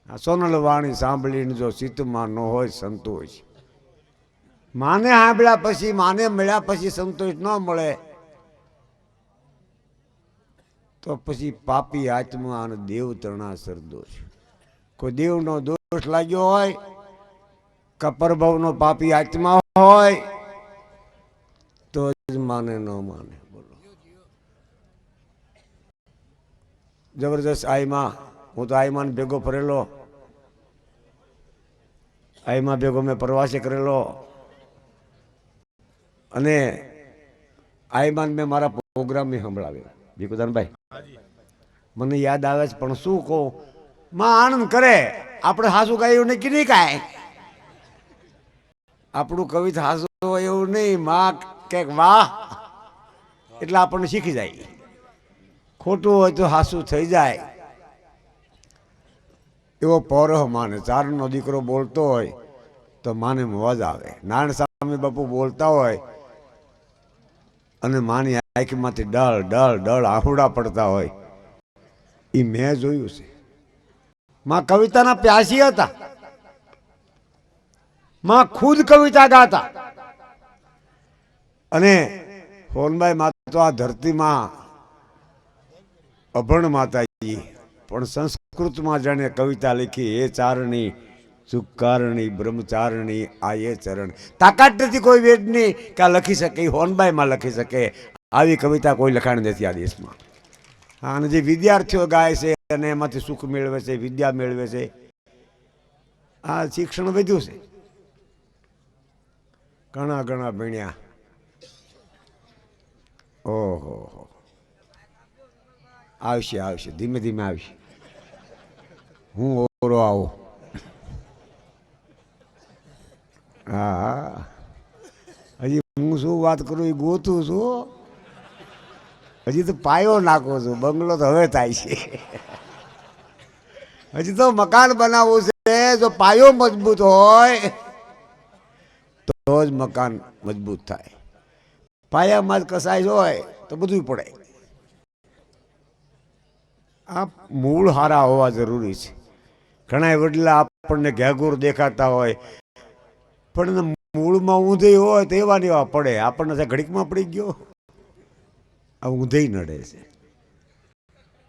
આ સોનલ વાણી સાંભળીને જો ચિત્તમાં ન હોય સંતોષ, માને સાંભળ્યા પછી માને મળ્યા પછી સંતોષ ન મળે તો પછી પાપી આત્મા અને દેવ તરણા સરદોષ. કોઈ દેવનો દોષ લાગ્યો હોય કે પરભવનો પાપી આત્મા હોય તો જ માને ન માને. બોલો જબરદસ્ત આઈમાં, હું તો આઈમાન ભેગો ફરેલો, આઈમાં ભેગો મેં પ્રવાસે કરેલો અને આઈમાન મેં મારા પ્રોગ્રામ સંભળાવ્યો. ભીખુદાનભાઈ મને યાદ આવે છે પણ શું કહું, માં આનંદ કરે. આપણે હાસુ ગાયું નહીં કે નહીં કાંઈ, આપણું કવિતા હાસુ હોય એવું નહીં, માં કંઈક વાહ એટલે આપણને શીખી જાય. ખોટું હોય તો હાસુ થઈ જાય. એવો પૌરહ માને. ચારણનો દીકરો બોલતો હોય તો માને મોજ આવે. નારાયણ સ્વામી બાપુ બોલતા હોય અને માની આંખમાંથી ડળ ડળ ડળ આહુડા પડતા હોય, એ મેં જોયું છે. માં કવિતાના પ્યાસી હતા, માં ખુદ કવિતા ગાતા. અને હોનભાઈ માં તો આ ધરતીમાં અભણ માતાજી પણ સંસ્કૃતમાં જાણે કવિતા લખી. એ ચારણી સુકારણી બ્રહ્મચારણી આ એ ચરણ. તાકાત નથી કોઈ વેદની કે આ લખી શકે. હોનભાઈ માં લખી શકે. આવી કવિતા કોઈ લખાણ નથી આ દેશમાં. હા, અને જે વિદ્યાર્થીઓ ગાય છે અને એમાંથી સુખ મેળવે છે, વિદ્યા મેળવે છે, આ શિક્ષણ વધ્યું છે. ઘણા ઘણા ભણ્યા. ઓહો, આવશે આવશે, ધીમે ધીમે આવશે. હું ઓરો આવો. હા, હજી હું શું વાત કરું એ ગોતું છું. હજી તો પાયો નાખો છું. બંગલો તો હવે થાય છે. હજી તો મકાન બનાવવું છે. જો પાયો મજબૂત હોય તો જ મકાન મજબૂત થાય. પાયામાં જ કસાય હોય તો બધું પડે. આ મૂળ હારા હોવા જરૂરી છે. ઘણા વડલા આપણને ઘેઘૂર દેખાતા હોય પણ મૂળમાં ઊંધી હોય તો એવા ને એવા પડે. આપણને ઘડીકમાં પડી ગયો આ ઊંધે નડે છે.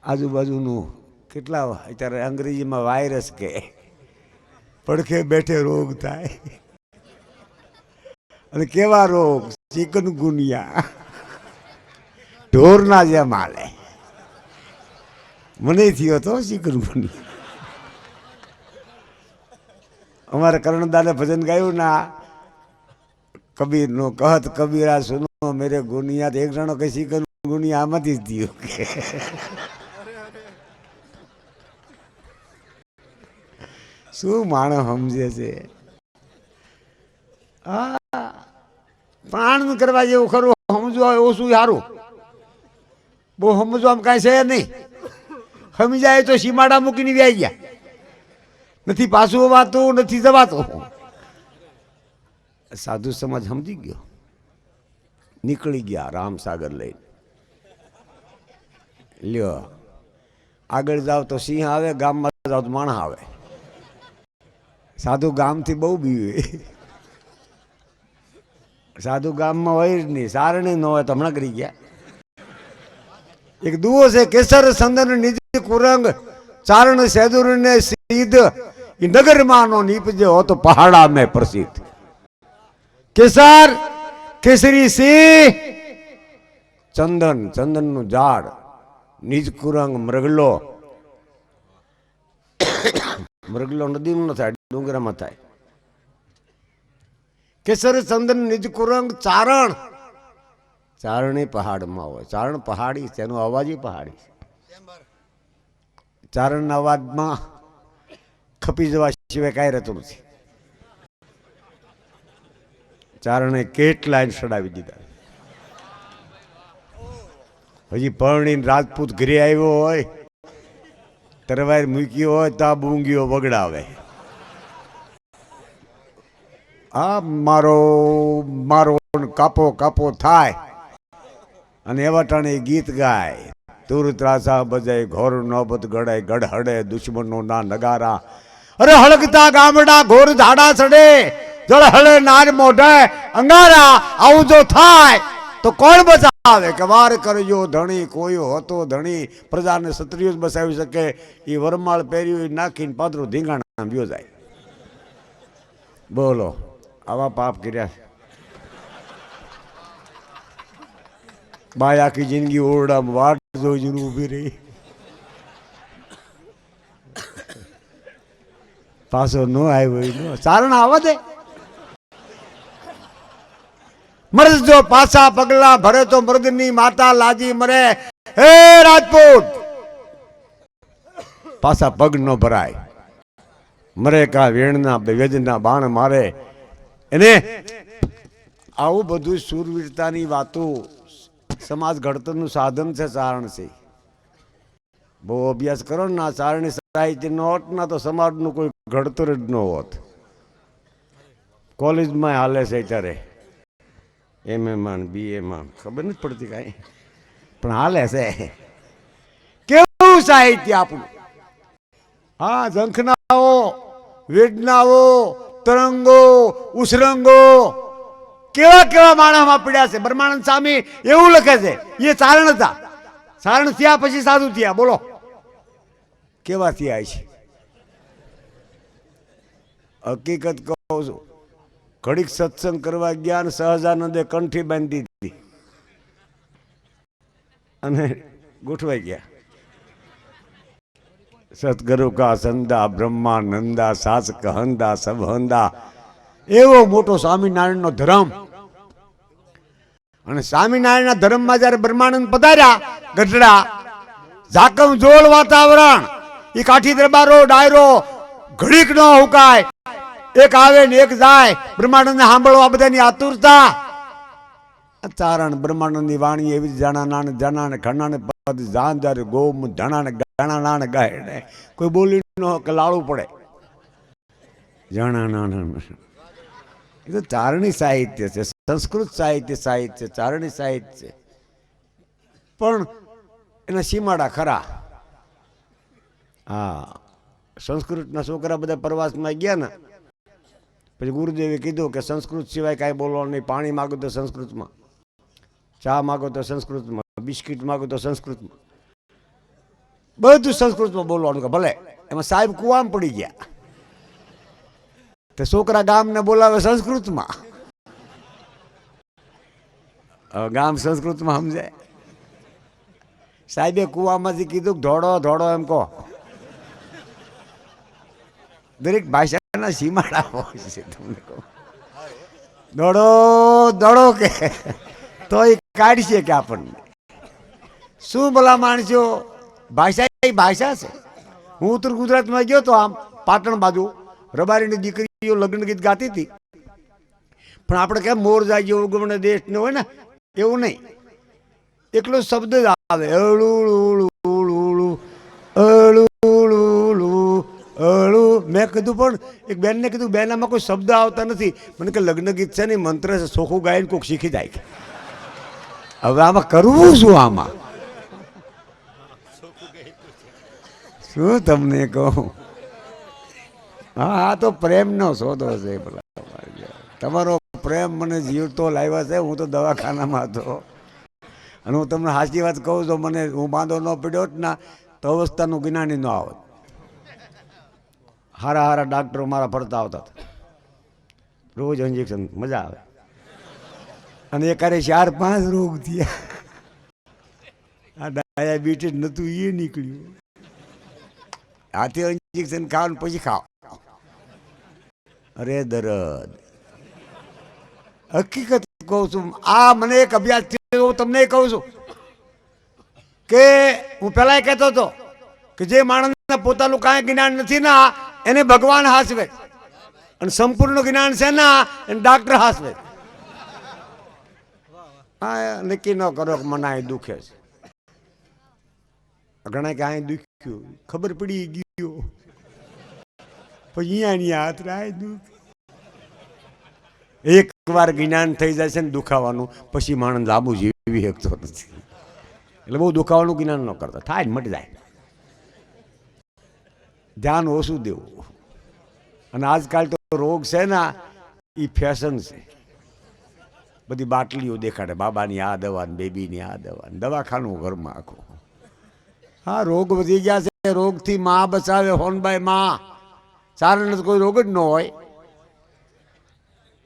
આજુબાજુનું કેટલા અત્યારે અંગ્રેજીમાં વાયરસ કે પડખે બેઠે રોગ થાય. અને કેવા રોગ? ચિકનગુનિયા, ઢોરના જેમ હાલે. મને થયો તો ચિકનગુનિયા. અમારે કરણદાને ભજન ગાયું ના, કબીર નું કહત કબીરા સુનો મેરે ગુનિયા. એક જણો કઈ ચિકનગુનિયા આમાંથી જ થયું કે શું માણસ સમજે છે. હા, પણ કરવા જેવું ખરું. સમજવા ઓછું સારું. બહુ સમજવા કાંઈ છે નહીં. સમજાય તો સીમાડા મૂકીને વ્યાઈ ગયા. નથી પાછું વાતું, નથી જવાતું. સાધુ સમાજ સમજી ગયો, નીકળી ગયા રામસાગર લઈને. લ્યો, આગળ જાવ તો સિંહ આવે, ગામમાં જાવ તો માણસ આવે. સાધુ ગામથી બહુ બીવે. સાધુ ગામમાં હોય જ નહીં. સારણી ન હોય તો હમણાં કરી ગયા. એક દુઓ છે, કેસર સંદન નિજ કુરંગ ચારણ સેદુર ને સીધ નગર માનો નીપજે હો તો પહાડા મેં પ્રસિદ્ધ. કેસર કેસરી સિંહ, ચંદન ચંદન નું ઝાડ, નિજ કુરંગ મૃગલો. મૃગલો નદીમાં ન થાય, ડુંગરામાં થાય. કેસર ચંદન નિજ કુરંગ ચારણ, ચારણી પહાડમાં હોય. ચારણ પહાડી, તેનો અવાજ પહાડી. ચારણના અવાજમાં ખપી જવા સિવાય કાંઈ રહેતું નથી. ચારણે કેટલા સડાવી દીધા. હજી પરણીને રાજપૂત ઘરે આવ્યો હોય, તરવાર મૂક્યો હોય તો આ બૂંગીઓ વગડાવે. આ મારો મારો કાપો કાપો થાય. અને એવા ટાણે ગીત ગાય. તુર ત્રાસા બજાય, ઘોર નોબત ગળાય, ગઢ હડે દુશ્મનો ના નગારા. અરે હળગતા ગામડા ઘોર ઝાડા ચડે જળ હળે નાર મોઢે અંગારા આવું જો થાય તો કોણ બચાવે કે વાર કરજો ધણી કોઈ હોતો ધણી પ્રજાને ક્ષત્રિયો જ બસાવી શકે એ વરમાળ પહેર્યું નાખીને પાત્રો ધીંગાણા વ્યો જાય બોલો આવા પાપ કર્યા બાય આખી જિંદગી ઓરડામાં વાટ જોઈને ઊભી રહી પાછો ન આવ્યો ચારણ આવવા દે મર્દ જો પાછા પગલા ભરે તો મર્દની માતા લાજી મરે હે રાજપૂત પાછા પગ નો ભરાય મરે કા વેણના વેદના બાણ મારે એને આવું બધું શૂરવીરતાની વાતો સમાજ ઘડતરનું સાધન છે ચારણ છે બહુ અભ્યાસ કરો ને આ ચારણી સાહિત્ય ન હોત ના તો સમાજનું કોઈ ઘડતર જ ન હોત કોલેજમાં હાલે છે ત્યારે એમએ માં બીએ માં ખબર નથી પડતી કાંઈ પણ હાલે છે કેવું સાહિત્ય આપણું હા ઝંખનાઓ વેદનાઓ તરંગો ઉસરંગો કેવા કેવા માણસમાં પીડ્યા છે બ્રહ્માનંદ સ્વામી એવું લખે છે એ ચારણ હતા ચારણ થયા પછી સાધુ થયા બોલો કેવા થયા છે હકીકત કહું છું ઘડીક સત્સંગ કરવા ગયા ને સહજાનંદે કંઠી બાંધી દીધી અને ગોઠવાઈ ગયા સતગુરુ કા સંદા બ્રહ્માનંદા સાસ કહંદા સબહંદા એવો મોટો સ્વામિનારાયણનો ધર્મ અને સ્વામિનારાયણના ધર્મમાં જયારે બ્રહ્માનંદ પધાર્યા ગઢડા ઝાકમ જોળ વાતાવરણ એ કાઠી દરબારો ડાયરો ઘડીક ન હુકાય એક આવે ને એક જાય બ્રહ્માનંદને સાંભળવા બધાની આતુરતા ચારણ બ્રહ્માનંદની વાણી એવી જાણા જાનાને ખણાને પદ જાંજર ગોમ ધણાને ગાણા ગાય કોઈ બોલી ન કે લાળું પડે જાણા એ તો ચારણી સાહિત્ય છે સંસ્કૃત સાહિત્ય ચારણી સાહિત્ય પણ એના સીમાડા ખરા હા સંસ્કૃતના છોકરા બધા પ્રવાસમાં ગયા ને પછી ગુરુદેવે કીધું કે સંસ્કૃત સિવાય કાંઈ બોલવાનું નહીં પાણી માગો તો સંસ્કૃતમાં ચા માગો તો સંસ્કૃતમાં બિસ્કિટ માગો તો સંસ્કૃતમાં બધું સંસ્કૃતમાં બોલવાનું કે ભલે એમાં સાહેબ કુવામાં પડી ગયા તે છોકરા ગામને બોલાવે સંસ્કૃતમાં ગામ સંસ્કૃતમાં સમજાય સાહેબે કુવામાંથી કીધું ધોડો ધોડો એમ કહો દરેક ભાષાના સીમાડા હોય છે તમને કહું દોડો દોડો કે તો એ કાઢશે કે આપણને શું ભલા માણસો ભાષા એ ભાષા છે હું ઉત્તર ગુજરાતમાં ગયો તો આમ પાટણ બાજુ રબારીની દીકરીઓ લગ્ન ગીત ગાતી હતી પણ આપણે કેમ મોર જાય જેવું ગમણે દેશ ને હોય ને એવું નહીં એકલો શબ્દ જ આવે મેં કીધું પણ એક બેનને કીધું બેન આમાં કોઈ શબ્દ આવતા નથી મને કે લગ્ન ગીત છે ને મંત્ર છે સોખું ગાયને કોઈક શીખી જાય હવે આમાં કરવું શું આમાં શું તમને કહું હા આ તો પ્રેમનો સોદો છે તમારો પ્રેમ મને જીવતો લાવ્યા છે હું તો દવાખાનામાં હતો અને હું તમને સાચી વાત કહું તો મને હું બાંધો ન પડ્યો જ ના તો અવસ્થાનું જ્ઞાની ન આવત હારા હારા ડાક્ટરો મારા ફરતા આવતા હતા રોજ ઇન્જેક્શન મજા આવે અને એકારે 4-5 રોગ થયા આ ડાયાબિટીસ નહોતું એ નીકળ્યું હાથે ઇન્જેક્શન ખાવ પછી ખાવ અરે દરદ હકીકત કહું છું આ મને એક અભ્યાસ થયો હું તમને કહું છું કે હું પહેલા કહેતો હતો કે જે માણસને પોતાનું કાંઈ જ્ઞાન નથી ના એને ભગવાન હાસવે અને સંપૂર્ણ જ્ઞાન છે ના એને ડાક્ટર હાસવે હા નક્કી ન કરો કે મને અહીં દુખે છે ઘણા કે અહીં દુખ્યું ખબર પડી ગયો પછી અહીંયા હાથ રાય દુખ એક વાર જ્ઞાન થઈ જાય છે ને દુખાવાનું પછી માણસ લાંબુ જીવી શકતો નથી એટલે બહુ દુખાવાનું જ્ઞાન ન કરતા થાય ને મટી જાય ધ્યાન ઓછું દેવું અને આજકાલ તો રોગ છે ને એ ફેશન છે. બધી બાટલીઓ દેખાડે, બાબાની આ દવા ને બેબીની આ દવા, દવાખાનું ઘરમાં આખું. હા, રોગ વધી ગયા છે. રોગથી માં બચાવે હોનબાઈ માં. ચારણ તો કોઈ રોગ જ ન હોય.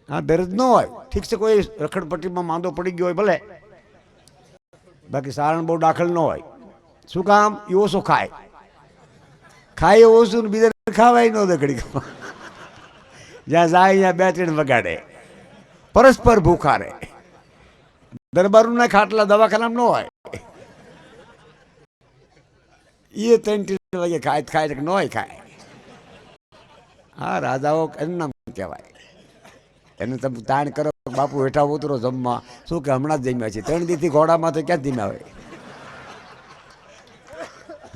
હા, દર્દ ન હોય, ઠીક છે. કોઈ રખડપટ્ટીમાં માંદો પડી ગયો હોય ભલે, બાકી સારણ બહુ દાખલ ન હોય. શું કામ? એ ઓછો ખાય, ખાય ઓછું ને બીજા ખાવાય ન દે ઘડી. જ્યાં જાય ત્યાં બે ત્રણ વગાડે, પરસ્પર ભૂખા રહે. દરબારું ના ખાટલા દવાખાનામાં ન હોય. એ 3 વાગે ખાય ન હોય ખાય. હા, રાજાઓ એનું નામ કહેવાય. એને તમે તાણ કરો, બાપુ હેઠા ઉતરો જમવા, શું કે હમણાં જ જમ્યા છે. 3 દીથી ઘોડામાં તો ક્યાં ધીમા હોય.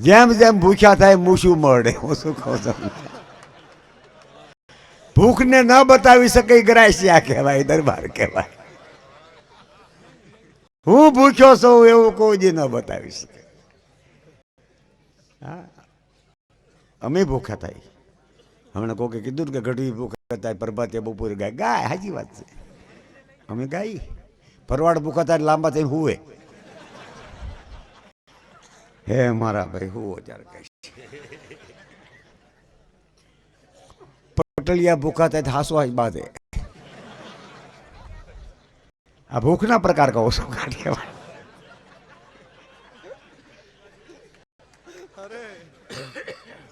જેમ જેમ ભૂખ્યા થાય મૂછું મળે. હું શું કહું છું, ભૂખને ન બતાવી શકે ગ્રાસ્યા કહેવાય, દરબાર કહેવાય. હું ભૂખ્યો છું એવું કોઈ દી ન બતાવી શકે. હા, અમે ભૂખ્યા થાય. હમણાં કોકે કીધું કે ઘડી ભૂખા થાય પ્રભાતે બપોરે ગાય. ગાય સાચી વાત છે, અમે ગાય. ભરવાડ ભૂખા થાય લાંબા થઈને હુવે. હે મારા ભાઈ હુવો ત્યારે કહીશ. પટલિયા ભૂખા થાય હાસો હાથ બાંધે. આ ભૂખના પ્રકાર કહો છો કાઢ્યા.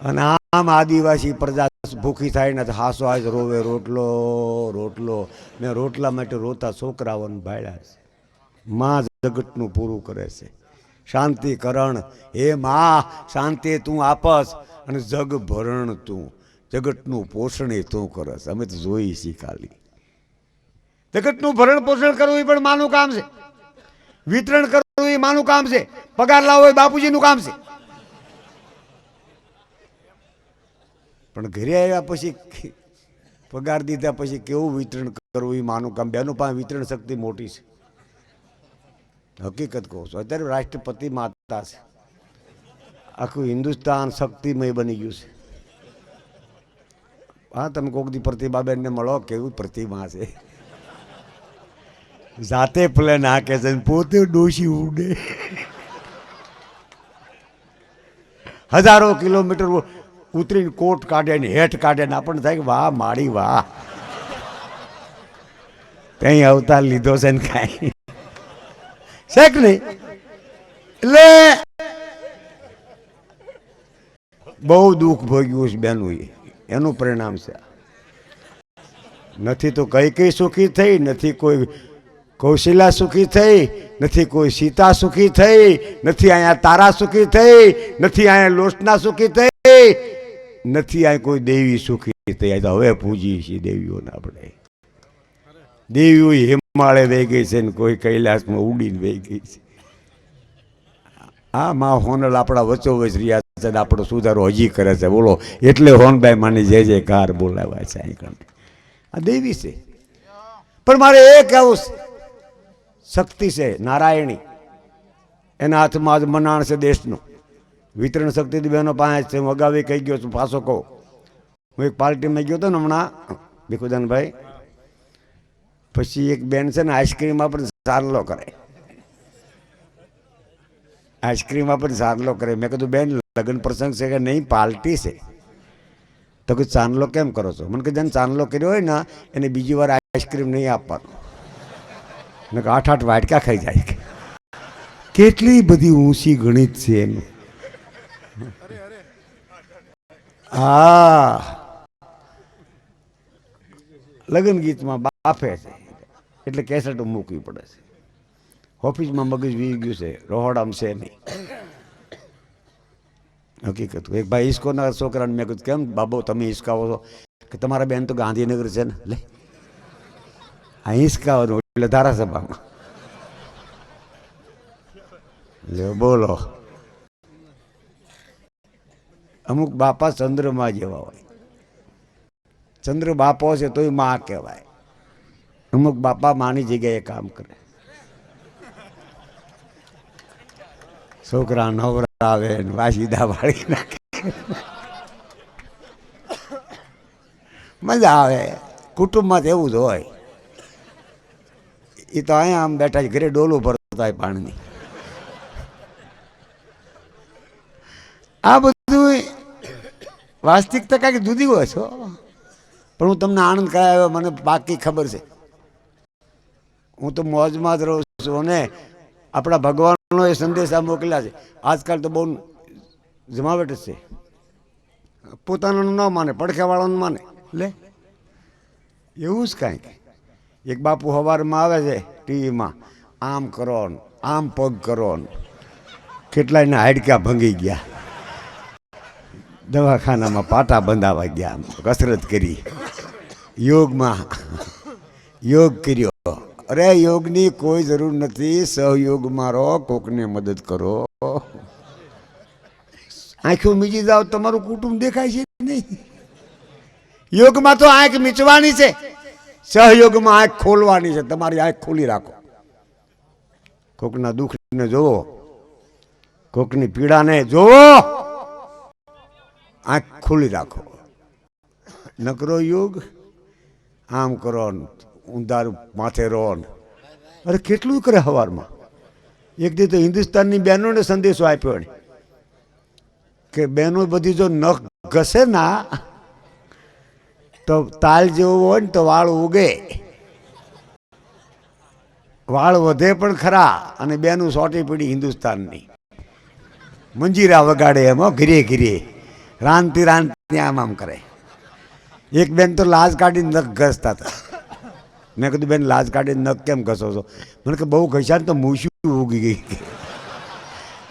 અને આમ આદિવાસી પ્રજા ભૂખી થાય ને હાસો હાથ રોવે. રોટલો રોટલો મેં રોટલા માટે રોતા છોકરાઓને ભાડ્યા છે. માં જગતનું પૂરું કરે છે. શાંતિકરણ, હે માં શાંતિ તું આપસ અને જગ ભરણ તું, જગતનું પોષણ તું કરસ. અમે તો જોઈ છીએ ખાલી. જગતનું ભરણ પોષણ કરવું એ પણ માનું કામ છે. વિતરણ કરવું એ માનું કામ છે. પગાર લાવો એ બાપુજીનું કામ છે. પણ ઘરે આવ્યા પછી પગાર દીધા પછી કેવું વિતરણ કરવું એ માનું કામ. બેનું પાસે વિતરણ શક્તિ મોટી છે. હકીકત કહું છું. અત્યારે રાષ્ટ્રપતિ માતા છે. આખું હિન્દુસ્તાન શક્તિમય બની ગયું છે. હા, તમે કોક દી પ્રતિભાબેનને મળો, કેવું પ્રતિમા છે. જાતે પ્લેન હાકે છે, પોતે ડોશી ઉડે. હજારો કિલોમીટર ઉતરીને કોટ કાઢે ને હેઠ કાઢે ને આપણને થાય કે વાહ માળી વાહ, કઈ અવતાર લીધો છે ને કાંઈ શેક નહીં. એટલે બહુ દુઃખ ભોગ્યું છે બેનું, એનું પરિણામ છે. નથી તો કઈ સુખી થઈ, નથી કોઈ કૌશલ્યા સુખી થઈ, નથી કોઈ સીતા સુખી થઈ, નથી અહીંયા તારા સુખી થઈ, નથી અહીંયા લોચના સુખી થઈ, નથી અહીંયા કોઈ દેવી સુખી થઈ. હવે પૂજી છીએ દેવીઓને આપણે. દેવીઓ હિમાલય વહી ગઈ છે ને કોઈ કૈલાસમાં ઉડીને વહી ગઈ છે. આ માં હોનલ આપણા વચ્ચો વચ રહ્યા છે, આપણો સુધારો હજી કરે છે. બોલો, એટલે હોનભાઈ માની જય જયકાર બોલાવ્યા છે. અહીં આ દેવી છે. પણ મારે એ કહેવું શક્તિ છે નારાયણી, એના હાથમાં જ મનાણ છે દેશનું. વિતરણ શક્તિ બહેનો પાસે છે. હું અગાઉ કહી ગયો છું, પાછો કહું. હું એક પાર્ટીમાં ગયો હતો ને હમણાં ભીખુદાનભાઈ, પછી એક બેન છે ને આઈસ્ક્રીમમાં પણ ચાંદલો કરે. આઈસ્ક્રીમમાં પણ ચાંદલો કરે. મેં કીધું બેન લગ્ન પ્રસંગ છે કે નહીં, પાર્ટી છે. તો કે ચાંદલો કેમ કરો છો? મને કે જેને ચાંદલો કર્યો હોય ને એને બીજી વાર આઈસ્ક્રીમ નહીં આપવાનું. ને 8-8 વાટકા ખાઈ જાય. કેટલી બધી ઊંચી ગણિત છે એનું. હા, લગ્ન ગીતમાં બાફે છે એટલે કેસેટ મૂકવી પડે છે. ઓફિસમાં મગજ વી ગયું છે, રોહડામ છે નહીં. હકીકત એક ભાઈ ઈસ્કોના છોકરાને મેં કીધું કેમ બાબો તમે હિસકાવો છો? કે તમારા બેન તો ગાંધીનગર છે ને. લે આ હિસકાવાનું એટલે ધારાસભામાં. લે બોલો, અમુક બાપા ચંદ્રમાં જેવા હોય. ચંદ્ર બાપો છે તોય માં કહેવાય. અમુક બાપા માની જગ્યાએ કામ કરે. છોકરા નવરાવે વાસીદા વાળી નાખે. મજા આવે. કુટુંબમાં તો એવું જ હોય. એ તો અહીંયા આમ બેઠા છે, ઘરે ડોલું ભરતા હોય પાણીની. આ બધું વાસ્તવિકતા કાંઈક જુદી હોય છો, પણ હું તમને આનંદ કરાવ્યો, મને બાકી ખબર છે. હું તો મોજમાં જ રહું છું. અને આપણા ભગવાનનો એ સંદેશા મોકલ્યા છે. આજકાલ તો બહુ જમાવટ જ છે. પોતાનું ન માને, પડખેવાળાનું માને. લે એવું જ કાંઈક. એક બાપુ સવારમાં આવે છે ટીવીમાં, આમ કરો ને આમ પગ કરો ને, કેટલાયના હાડક્યા ભંગી ગયા, દવાખાનામાં પાટા બંધાવા ગયા, કસરત કરી, યોગમાં યોગ કર્યો. અરે યોગની કોઈ જરૂર નથી, સહયોગમાં રહો, કોકને મદદ કરો. આંખો મીચી જાઓ, તમારું કુટુંબ દેખાય છે નહીં. યોગમાં તો આંખ મીચવાની છે, સહયોગમાં આંખ ખોલવાની છે. તમારી આંખ ખોલી રાખો. કોકના દુઃખને જોવો, કોકની પીડાને જોવો, આંખ ખોલી રાખો. નકરો યોગ આમ કરો, ઊંધાર માથે રહો. અરે કેટલું કરે સવારમાં. એક દી તો હિન્દુસ્તાનની બહેનોને સંદેશો આપ્યો કે બહેનો બધી જો નખ ઘસે ના તો તાલ જેવું હોય ને તો વાળ ઉગે, વાળ વધે પણ ખરા. અને બેનું સોટી પડી હિન્દુસ્તાનની, મંજીરા વગાડે એમાં ઘીરે ઘીરે, રાનતી રાનતી આમ આમ કરે. એક બેન તો લાજ કાઢીને નખ ઘસતા હતા. મેં કીધું બેન લાજ કાઢીને નખ કેમ ઘસો છો? મને કે બહુ ઘસ્યા ને તો મૂછું ઉગી ગઈ.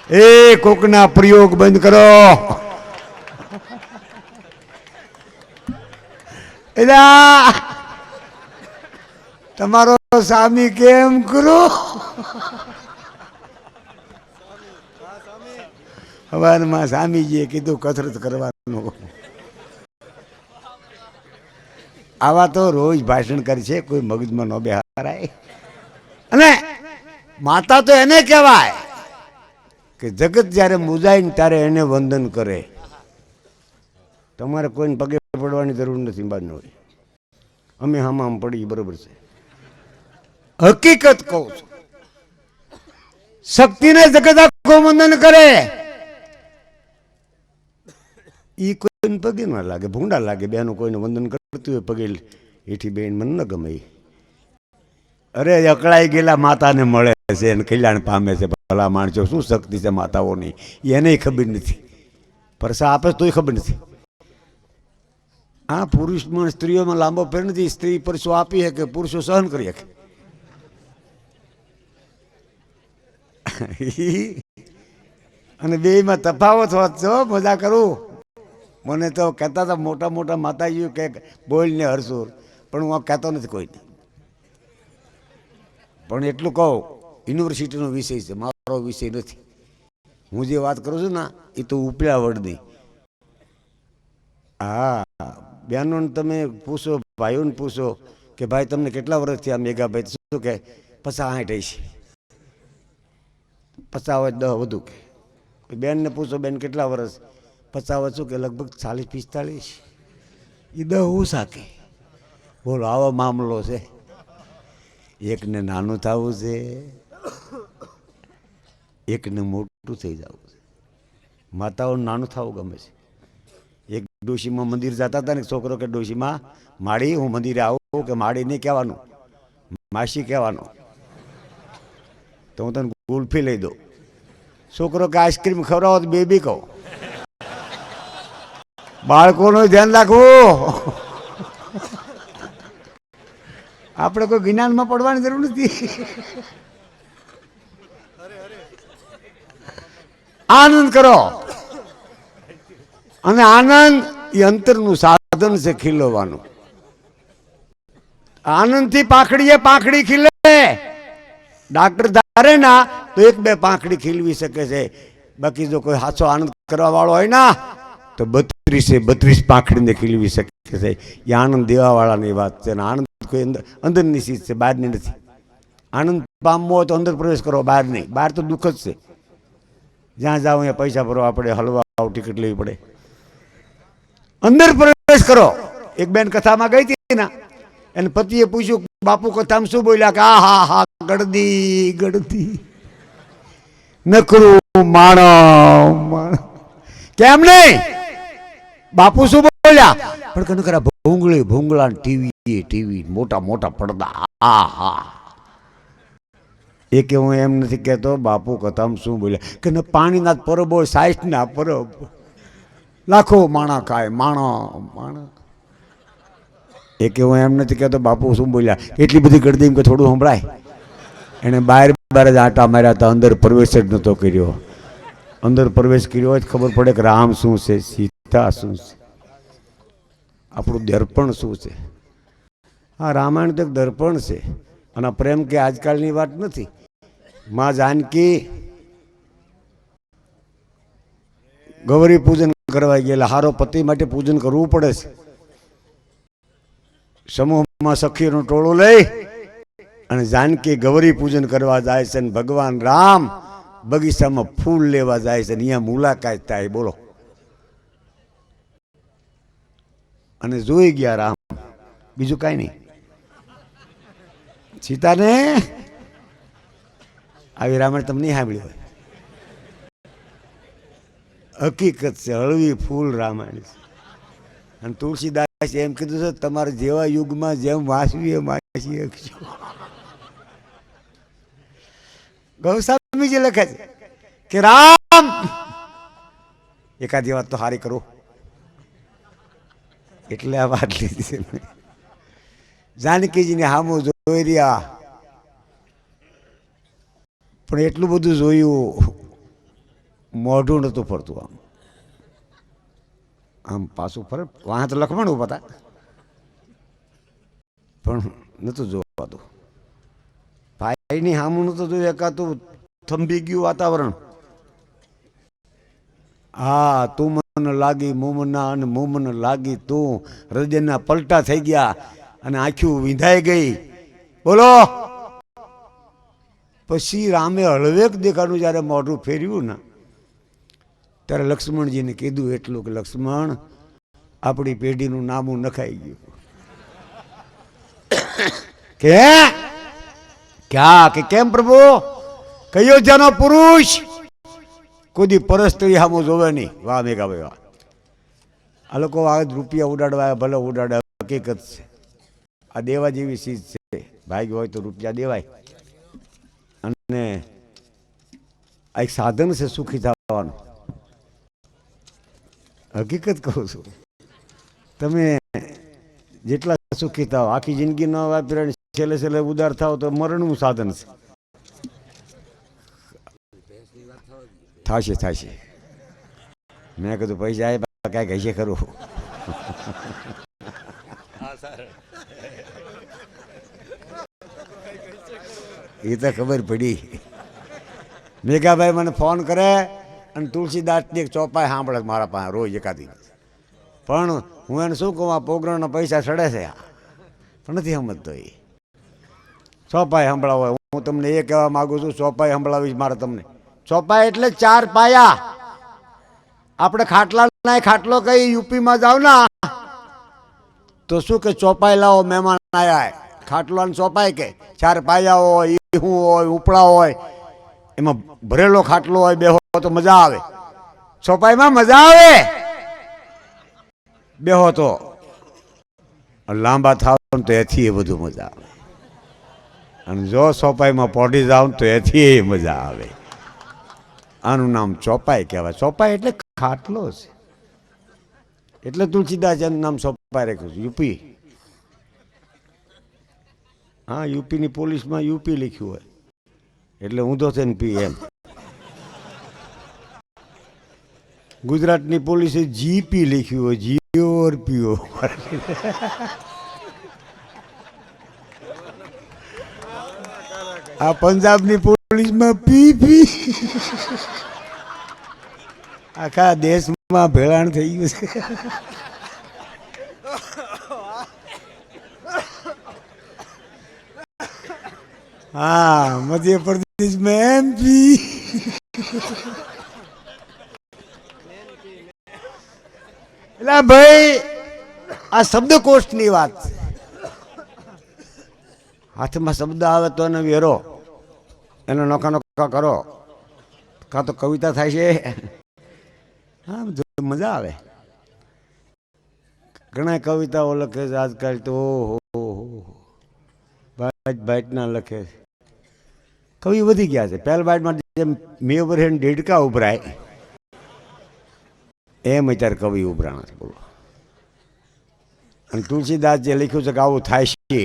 એ કોકના પ્રયોગ બંધ કરો. એલા તમારો સ્વામી કેમ કરો? હવારમાં સ્વામીજીએ કીધું કસરત કરવાનું. આવા તો રોજ ભાષણ કરે છે, કોઈ મગજમાં ન બેહારાય. અને માતા તો એને કહેવાય કે જગત જ્યારે મુજાય ને ત્યારે એને વંદન કરે. તમારે કોઈને પગે પડવાની જરૂર નથી. બાદ હોય અમે આમ પડી, બરોબર છે. હકીકત કહું છું, શક્તિને જગત આખો વંદન કરે. એ કોઈને પગે ના લાગે, ભૂંડા લાગે. બેનું કોઈને વંદન કરતું હોય પગે હેઠી બેન, મને ન ગમે. અરે અકળાઈ ગયેલા માતાને મળે છે અને કલ્યાણ પામે છે. ભલા માણસો, શું શક્તિ છે માતાઓની એને ખબર નથી. પરસા આપે તોય ખબર નથી. હા, પુરુષમાં સ્ત્રીઓમાં લાંબો ફેર નથી. સ્ત્રી પરસો આપી શકે, પુરુષો સહન કરી શકે. અને બેમાં તફાવત હોત છો. મજા કરું. મને તો કહેતા હતા મોટા મોટા માતાજીઓ કે બોલને હરસુર, પણ હું કહેતો નથી કોઈને. પણ એટલું કહું, યુનિવર્સિટીનો વિષય છે, મારો વિષય નથી. હું જે વાત કરું છું ને એ તો ઉપલા વર્ડની. હા, બહેનોને તમે પૂછો, ભાઈઓને પૂછો કે ભાઈ તમને કેટલા વર્ષથી આ મેઘાભાઈ શું કે 50-60 છે, 50 હોય 10 વધુ કે. બેનને પૂછો બેન કેટલા વર્ષ, 50 હોય શું કે લગભગ 40-45. એ 10 ઓછા કે. બોલો આવો મામલો છે. એકને નાનું થવું છે, એકને મોટું થઈ જવું છે. માતાઓને નાનું થવું ગમે છે. એક ડોશીમાં મંદિર જતા હતા ને, છોકરો કે ડોશીમાં માડી હું મંદિરે આવું કે માડી નહીં કહેવાનું, માસી કહેવાનું, તો હું તને ગુલ્ફી લઈ દઉં. છોકરો કે આઈસ્ક્રીમ ખવડાવો તો બેબી કહો. બાળકોનું ધ્યાન રાખવું. આપણે કોઈ જ્ઞાનમાં પડવાની જરૂર નથી. આનંદ કરો. અને આનંદ એ અંતરનું સાધન છે ખીલવાનું. આનંદથી પાંખડી ખીલે. ડાક્ટર ધારે ના તો 1-2 પાંખડી ખીલવી શકે છે. બાકી જો કોઈ સાચો આનંદ કરવા વાળો હોય ના તો 32 પાંખડીને ખીલવી શકે છે. એ આનંદ દેવાવાળાની વાત છે. આનંદ કોઈ અંદરની ચીજ છે, બહારની નથી. આનંદ પામવો હોય તો અંદર પ્રવેશ કરો, બહાર નહીં. બહાર તો દુઃખ જ છે. જ્યાં જાઓ અહીંયા પૈસા ભરવા પડે, હલવા ટિકિટ લેવી પડે. અંદર પ્રવેશ કરો. એક બેન કથામાં ગઈ હતી ને, એને પતિએ પૂછ્યું બાપુ કથામાં શું બોલ્યા કે આ હા હા ગળદી ગળદી નકરું માણ કેમ નહીં બાપુ શું બોલ્યા પણ કને કરા ભૂંગળી ભૂંગળા ટીવી ટીવી મોટા મોટા પડદા આ હા એ કે હું એમ નથી કહેતો બાપુ કથામાં શું બોલ્યા કે પાણીના પરબો સાઈઠના પરબ લાખો માણા ખાય માણા એ કે હું એમ નથી કહેતો બાપુ શું બોલ્યા એટલી બધી ગળદી કે થોડું સંભળાય એને બહાર જ આટા માર્યા હતા અંદર પ્રવેશ જ નહોતો કર્યો અંદર પ્રવેશ કર્યો હોય ખબર પડે કે રામ શું છે સીતા શું છે આપણું દર્પણ શું છે હા રામાયણ તો એક દર્પણ છે અને પ્રેમ કે આજકાલની વાત નથી માં જાનકી ગૌરી પૂજન કરવા ગયેલા હારો પતિ માટે પૂજન કરવું પડે છે સમૂહમાં સખીઓનું ટોળું લઈ અને જાનકી ગૌરી પૂજન કરવા જાય છે અને ભગવાન રામ બગીચામાં ફૂલ લેવા જાય છે અહીંયા મુલાકાત થાય બોલો અને જોઈ ગયા રામ બીજું કાંઈ નહીં સીતાને આવી રામાયણ તમને નહીં સાંભળી હોય હકીકત છે હળવી ફૂલ રામાયણ છે અને તુલસીદાસ એમ કીધું છે તમારે જેવા યુગમાં જેમ વાંચવી એમ વાંચી શકશો ગૌસ્વામીજી લખે છે કે રામ એકાદી વાત તો હારી કરો એટલે આ વાત લીધી છે જાનકીજીને હામું જોઈ રહ્યા પણ એટલું બધું જોયું મોઢું નહોતું ફરતું આમ આમ પાછું ફરે વાહ તો લખમણ ઉભા હતા પણ નહોતું જોવાતું ભાઈની હામું નહોતું જોયું એકાતું થંભી ગયું વાતાવરણ હા તું મને લાગી મુમના અને મુમન લાગી તું હૃદયના પલટા થઈ ગયા અને આંખું વિંધાઈ ગઈ બોલો પછી રામે હળવેક દેખાડું જ્યારે મોઢું ફેર્યું ને ત્યારે લક્ષ્મણજીને કીધું એટલું કે લક્ષ્મણ આપણી પેઢીનું નામું નખાઈ ગયું કે ક્યાં કે કેમ પ્રભુ કયો જાનો પુરુષ કોઈ પરસ્ત્રી સામું જોવે નહીં વાહ મેઘા ભાઈ વાહ આ લોકો આ રૂપિયા ઉડાડવા ભલે ઉડાડે હકીકત છે આ દેવા જેવી ચીજ છે ભાગ્ય હોય તો રૂપિયા દેવાય અને આ એક સાધન છે સુખી થવાનું હકીકત કહું છું તમે જેટલા સુખી થાવ આખી જિંદગી ન વાપરે છેલ્લે છેલ્લે ઉદાર થાવ તો મરણનું સાધન છે થશે મેં કીધું પૈસા આવ્યા કાંઈક હશે ખરું એ તો ખબર પડી મેઘાભાઈ મને ફોન કરે અને તુલસીદાસની એક ચોપાઈ સાંભળે મારા પાસે રોજ એકાદી પણ હું એને શું કહું આ પ્રોગ્રામના પૈસા ચડે છે પણ નથી સમજતો એ ચોપાઈ સંભળાવો હું તમને એ કહેવા માગું છું ચોપાઈ સંભળાવીશ મારે તમને ચોપાઈ એટલે 4 પાયા આપણે ખાટલો કઈ યુપીમાં જાવ ના તો શું કે ચોપાઈ લાવો મહેમાન આવ્યા ખાટલો ચોપાઈ કે 4 પાયા હોય ઈહું હોય ઉપડા હોય એમાં ભરેલો ખાટલો હોય બેહો તો મજા આવે ચોપાઈમાં મજા આવે બેહો તો લાંબા થાવ તો એથી એ બધું મજા આવે અને જો ચોપાઈમાં પોઢી જાવ તો એથી એ મજા આવે આનું નામ ચોપાઈ કહેવાય ચોપાઈ એટલે ખાટલો છે એટલે તુલસીદાસ એનું નામ ચોપાઈ રાખ્યું છે યુપી હા યુપીની પોલીસમાં યુપી લખ્યું હોય એટલે ઊંધો થઈને પી એમ ગુજરાતની પોલીસે જીપી લખ્યું હોય જીઓર પીઓ આ પંજાબની પોલીસમાં પી આખા દેશમાં ભેળાણ થઈ ગયું છે हाँ मध्य प्रदेश में एमपी भाई આ શબ્દકોશની વાત છે. હાથમાં શબ્દ આવે તો એને વેરો, એનો નોખા નોખા કરો, કાં તો કવિતા થાય છે. હા, મજા આવે. ઘણા કવિતાઓ લખે છે આજકાલ તો, બાઇટના લખે છે. કવિ વધી ગયા છે. પહેલા બાઇટમાં જેમ મેં ઉપર દેડકા ઉભરાય એમ અત્યારે કવિ ઉભરાણા છે. બોલો. અને તુલસીદાસ જે લખ્યું છે કે આવું થાય છે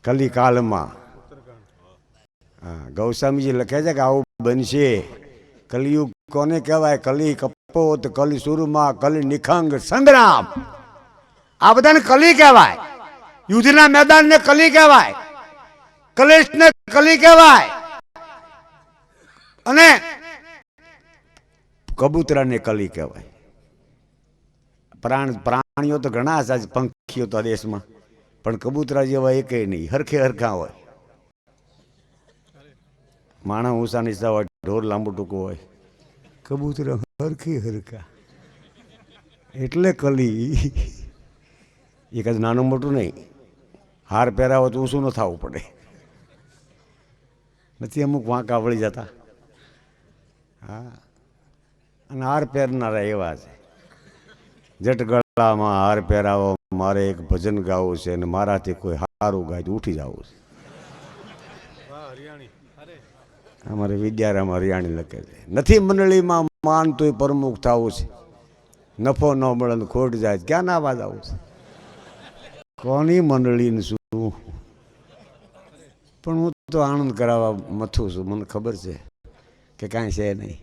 કલિકાલમાં. હા, ગૌસ્વામીજી લખે છે કે આવું બનશે. કલિયુગ કોને કહેવાય? કલી કપોત, કલી સુરમાં, કલી નિખંગ સંગ્રામ. આ બધાને કલી કહેવાય. યુદ્ધના મેદાનને કલી કહેવાય, કલેશને કલી કહેવાય, અને કબૂતરાને કલી કહેવાય. પ્રાણીઓ તો ઘણા છે પંખીઓ તો દેશમાં, પણ કબૂતરા જેવા એકેય નહીં. હરખે હરખા હોય. માણસ ઊંચા નીચા હોય, ઢોર લાંબુ ટૂંકું હોય, કબૂતરા હરખી હરખા. એટલે કલી. એક જ નાનું મોટું નહીં. હાર પહેરાવો તો ઊંચું ન થવું પડે. નથી અમુક વાંકા વળી જતા. હા, અને હાર પહેરનારા એવા છે. જટ ગળામાં હાર પહેરાવો, મારે એક ભજન ગાવું છે અને મારાથી કોઈ હારું ગાય તો ઉઠી જવું છે. અમારે વિદ્યારામાં હરિયાણી લખે છે, નથી મંડળીમાં માન તોય પ્રમુખ થવું છે, નફો ન મળે ખોટ જાય ક્યાં ના આવાજ આવું છે. કોની મંડળીને શું? પણ હું તો આનંદ કરાવવા મથું છું. મને ખબર છે કે કાંઈ છે નહીં.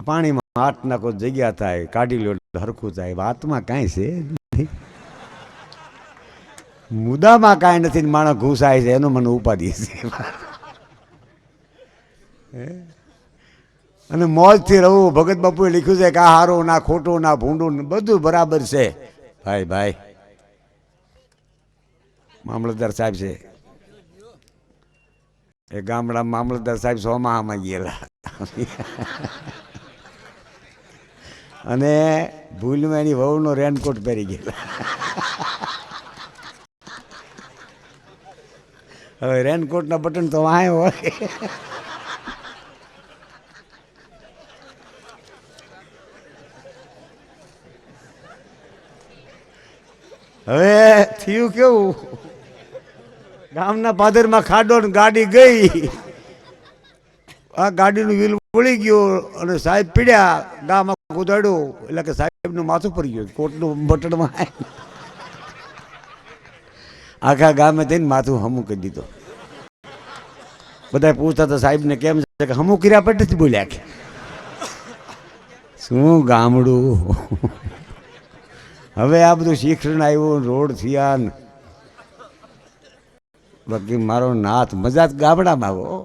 પાણીમાં હાથ નાખો જગ્યા થાય, કાઢી લો હરખું થાય. વાતમાં કાંઈ છે નહીં, મુદ્દામાં કાંઈ નથી. માણસ ઘૂસાય છે એનો મને ઉપાધિ છે. અને મોજથી રહું. ભગત બાપુએ લખ્યું છે કે આ હારું ના ખોટું ના ભૂંડું બધું બરાબર છે. ભાઈ ભાઈ મામલતદાર સાહેબ છે એ ગામડા, મામલતદાર સાહેબ સોમાહામાં ગયેલા અને ભૂલમાં એની વહુનો રેનકોટ પહેરી ગયેલા. હવે રેનકોટના બટન તો વાંહે હોય. હવે થયું કેવું, ગામના પાદરમાં ખાડો ને ગાડી ગઈ. આ ગાડીનું વ્હીલ વળી ગયું અને સાહેબ પીડ્યા. ગામમાં કુદાડ્યું એટલે કે સાહેબનું માથું પડી ગયું કોટનું બટનમાં. આખા ગામે થઈને માથું હમું કરી દીધો. બધા પૂછતા હતા સાહેબને કેમ છે કે હમું કર્યા પર નથી બોલ્યા કે શું ગામડું. હવે આ બધું શિક્ષણ આવ્યું, રોડ થયા ને બાકી મારો નાથ મજા ગામડામાં આવો.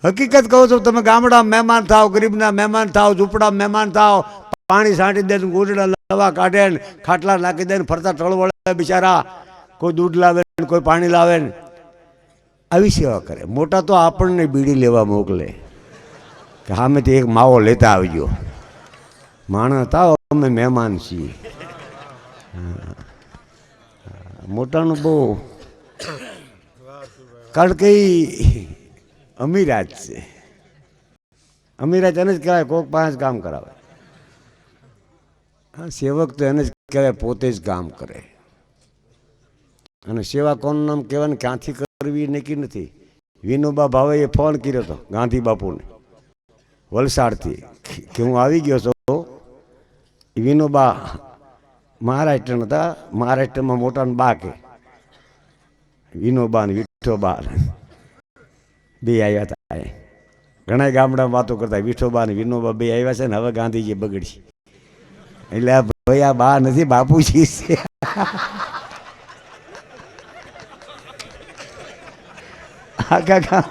હકીકત કહું છું, તમે ગામડામાં મહેમાન થાવ, ગરીબના મહેમાન થાવ, ઝૂંપડા મહેમાન થાવ, પાણી છાંટી દે, ગોરડા લવા કાઢે ને ખાટલા નાખી દે ને ફરતા ટળવળે બિચારા. કોઈ દૂધ લાવે ને કોઈ પાણી લાવે ને આવી સેવા કરે. મોટા તો આપણને બીડી લેવા મોકલે કે સામેથી એક માવો લેતા આવજો. માણસ થાવ અમે મહેમાન છીએ. મોટાનું બહુ, કારણ કે અમીરાજ છે. અમીરાજ એને જ કહેવાય કોક પાસે કામ કરાવે. હા, સેવક તો એને જ કહેવાય પોતે જ કામ કરે. અને સેવા કોનું નામ કહેવાય ને ક્યાંથી કરવી નક્કી નથી. વિનોબા ભાવેએ ફોન કર્યો હતો ગાંધી બાપુને વલસાડથી કે હું આવી ગયો છું. વિનોબા મહારાષ્ટ્રના હતા. મહારાષ્ટ્રમાં મોટાને બા કે વિનોબા ને વિઠોબા બે આવ્યા હતા. ઘણા ગામડામાં વાતો કરતા વિઠોબા ને વિનોબા બે આવ્યા છે ને હવે ગાંધીજી બગડી. એટલે ભાઈ આ બા નથી બાપુજી છે. આખા ગામ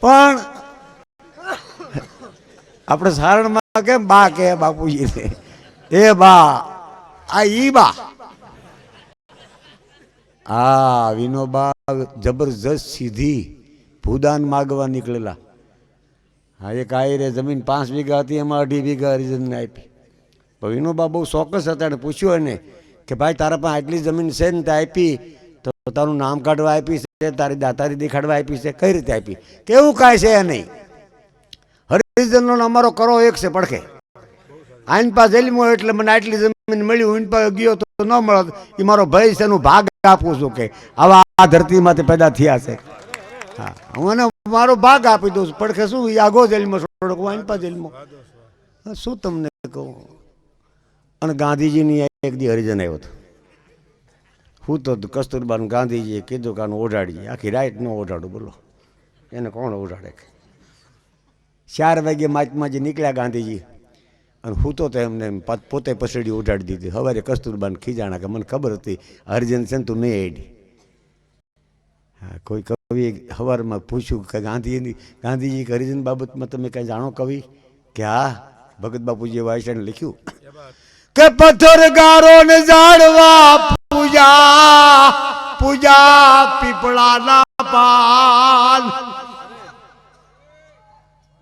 પણ આપણે સારણમાં કેમ બા કે બાપુજી ને એ બા આ ઈ બા. હા, વિનોબા જબરજસ્ત સીધી ભૂદાન માગવા નીકળેલા. હા, એક આયરે જમીન 5 વીઘા હતી, એમાં 2.5 વીઘા હરિજનને આપી. તો વિનોબા બહુ ચોક્કસ હતા, એને પૂછ્યું એને કે ભાઈ તારા પાસે આટલી જમીન છે ને તે આપી, તો તારું નામ કાઢવા આપી છે, તારી દાતારી દેખાડવા આપી છે, કઈ રીતે આપી? કેવું કાંઈ છે નહીં, હરિજનનો અમારો કરો એક છે પડખે. આઈન પા જેલમાં એટલે મને આટલી જમીન મળી, હું પાસે ગયો તો ન મળત, એ મારો ભાઈ છે, એનું ભાગ આપું છું. કે આવા આ ધરતીમાંથી પેદા થયા છે. હા, હું એને મારો ભાગ આપી દઉં છું. પડખે શું એ આગો જેલમાં છોડો, આઈન પા જેલમાં. શું તમને કહું. અને ગાંધીજીની એક દી હરિજન આવ્યો હતો, હું તો કસ્તુરબા ગાંધીજીએ કીધું કે આનું ઓઢાડીએ. આખી રાત ન ઓઢાડું, બોલો એને કોણ ઓઢાડે? 4 વાગે મહાત્માજી નીકળ્યા ગાંધીજી, અને હું તો એમને પોતે પસડી ઉઠાડી દીધી. સવારે કસ્તુરબાને ખીજાણા કે મને ખબર હતી હરિજન છે ને તું નહીં એડી. હા, કોઈ કવિએ સવારમાં પૂછ્યું કે ગાંધીજી હરિજન બાબતમાં તમે કંઈ જાણો કવિ? કે હા, ભગત બાપુજીએ વાયસાને લખ્યું કે પથ્થર ગારો ને ઝાડવા પૂજા પૂજા પીપળાના પાન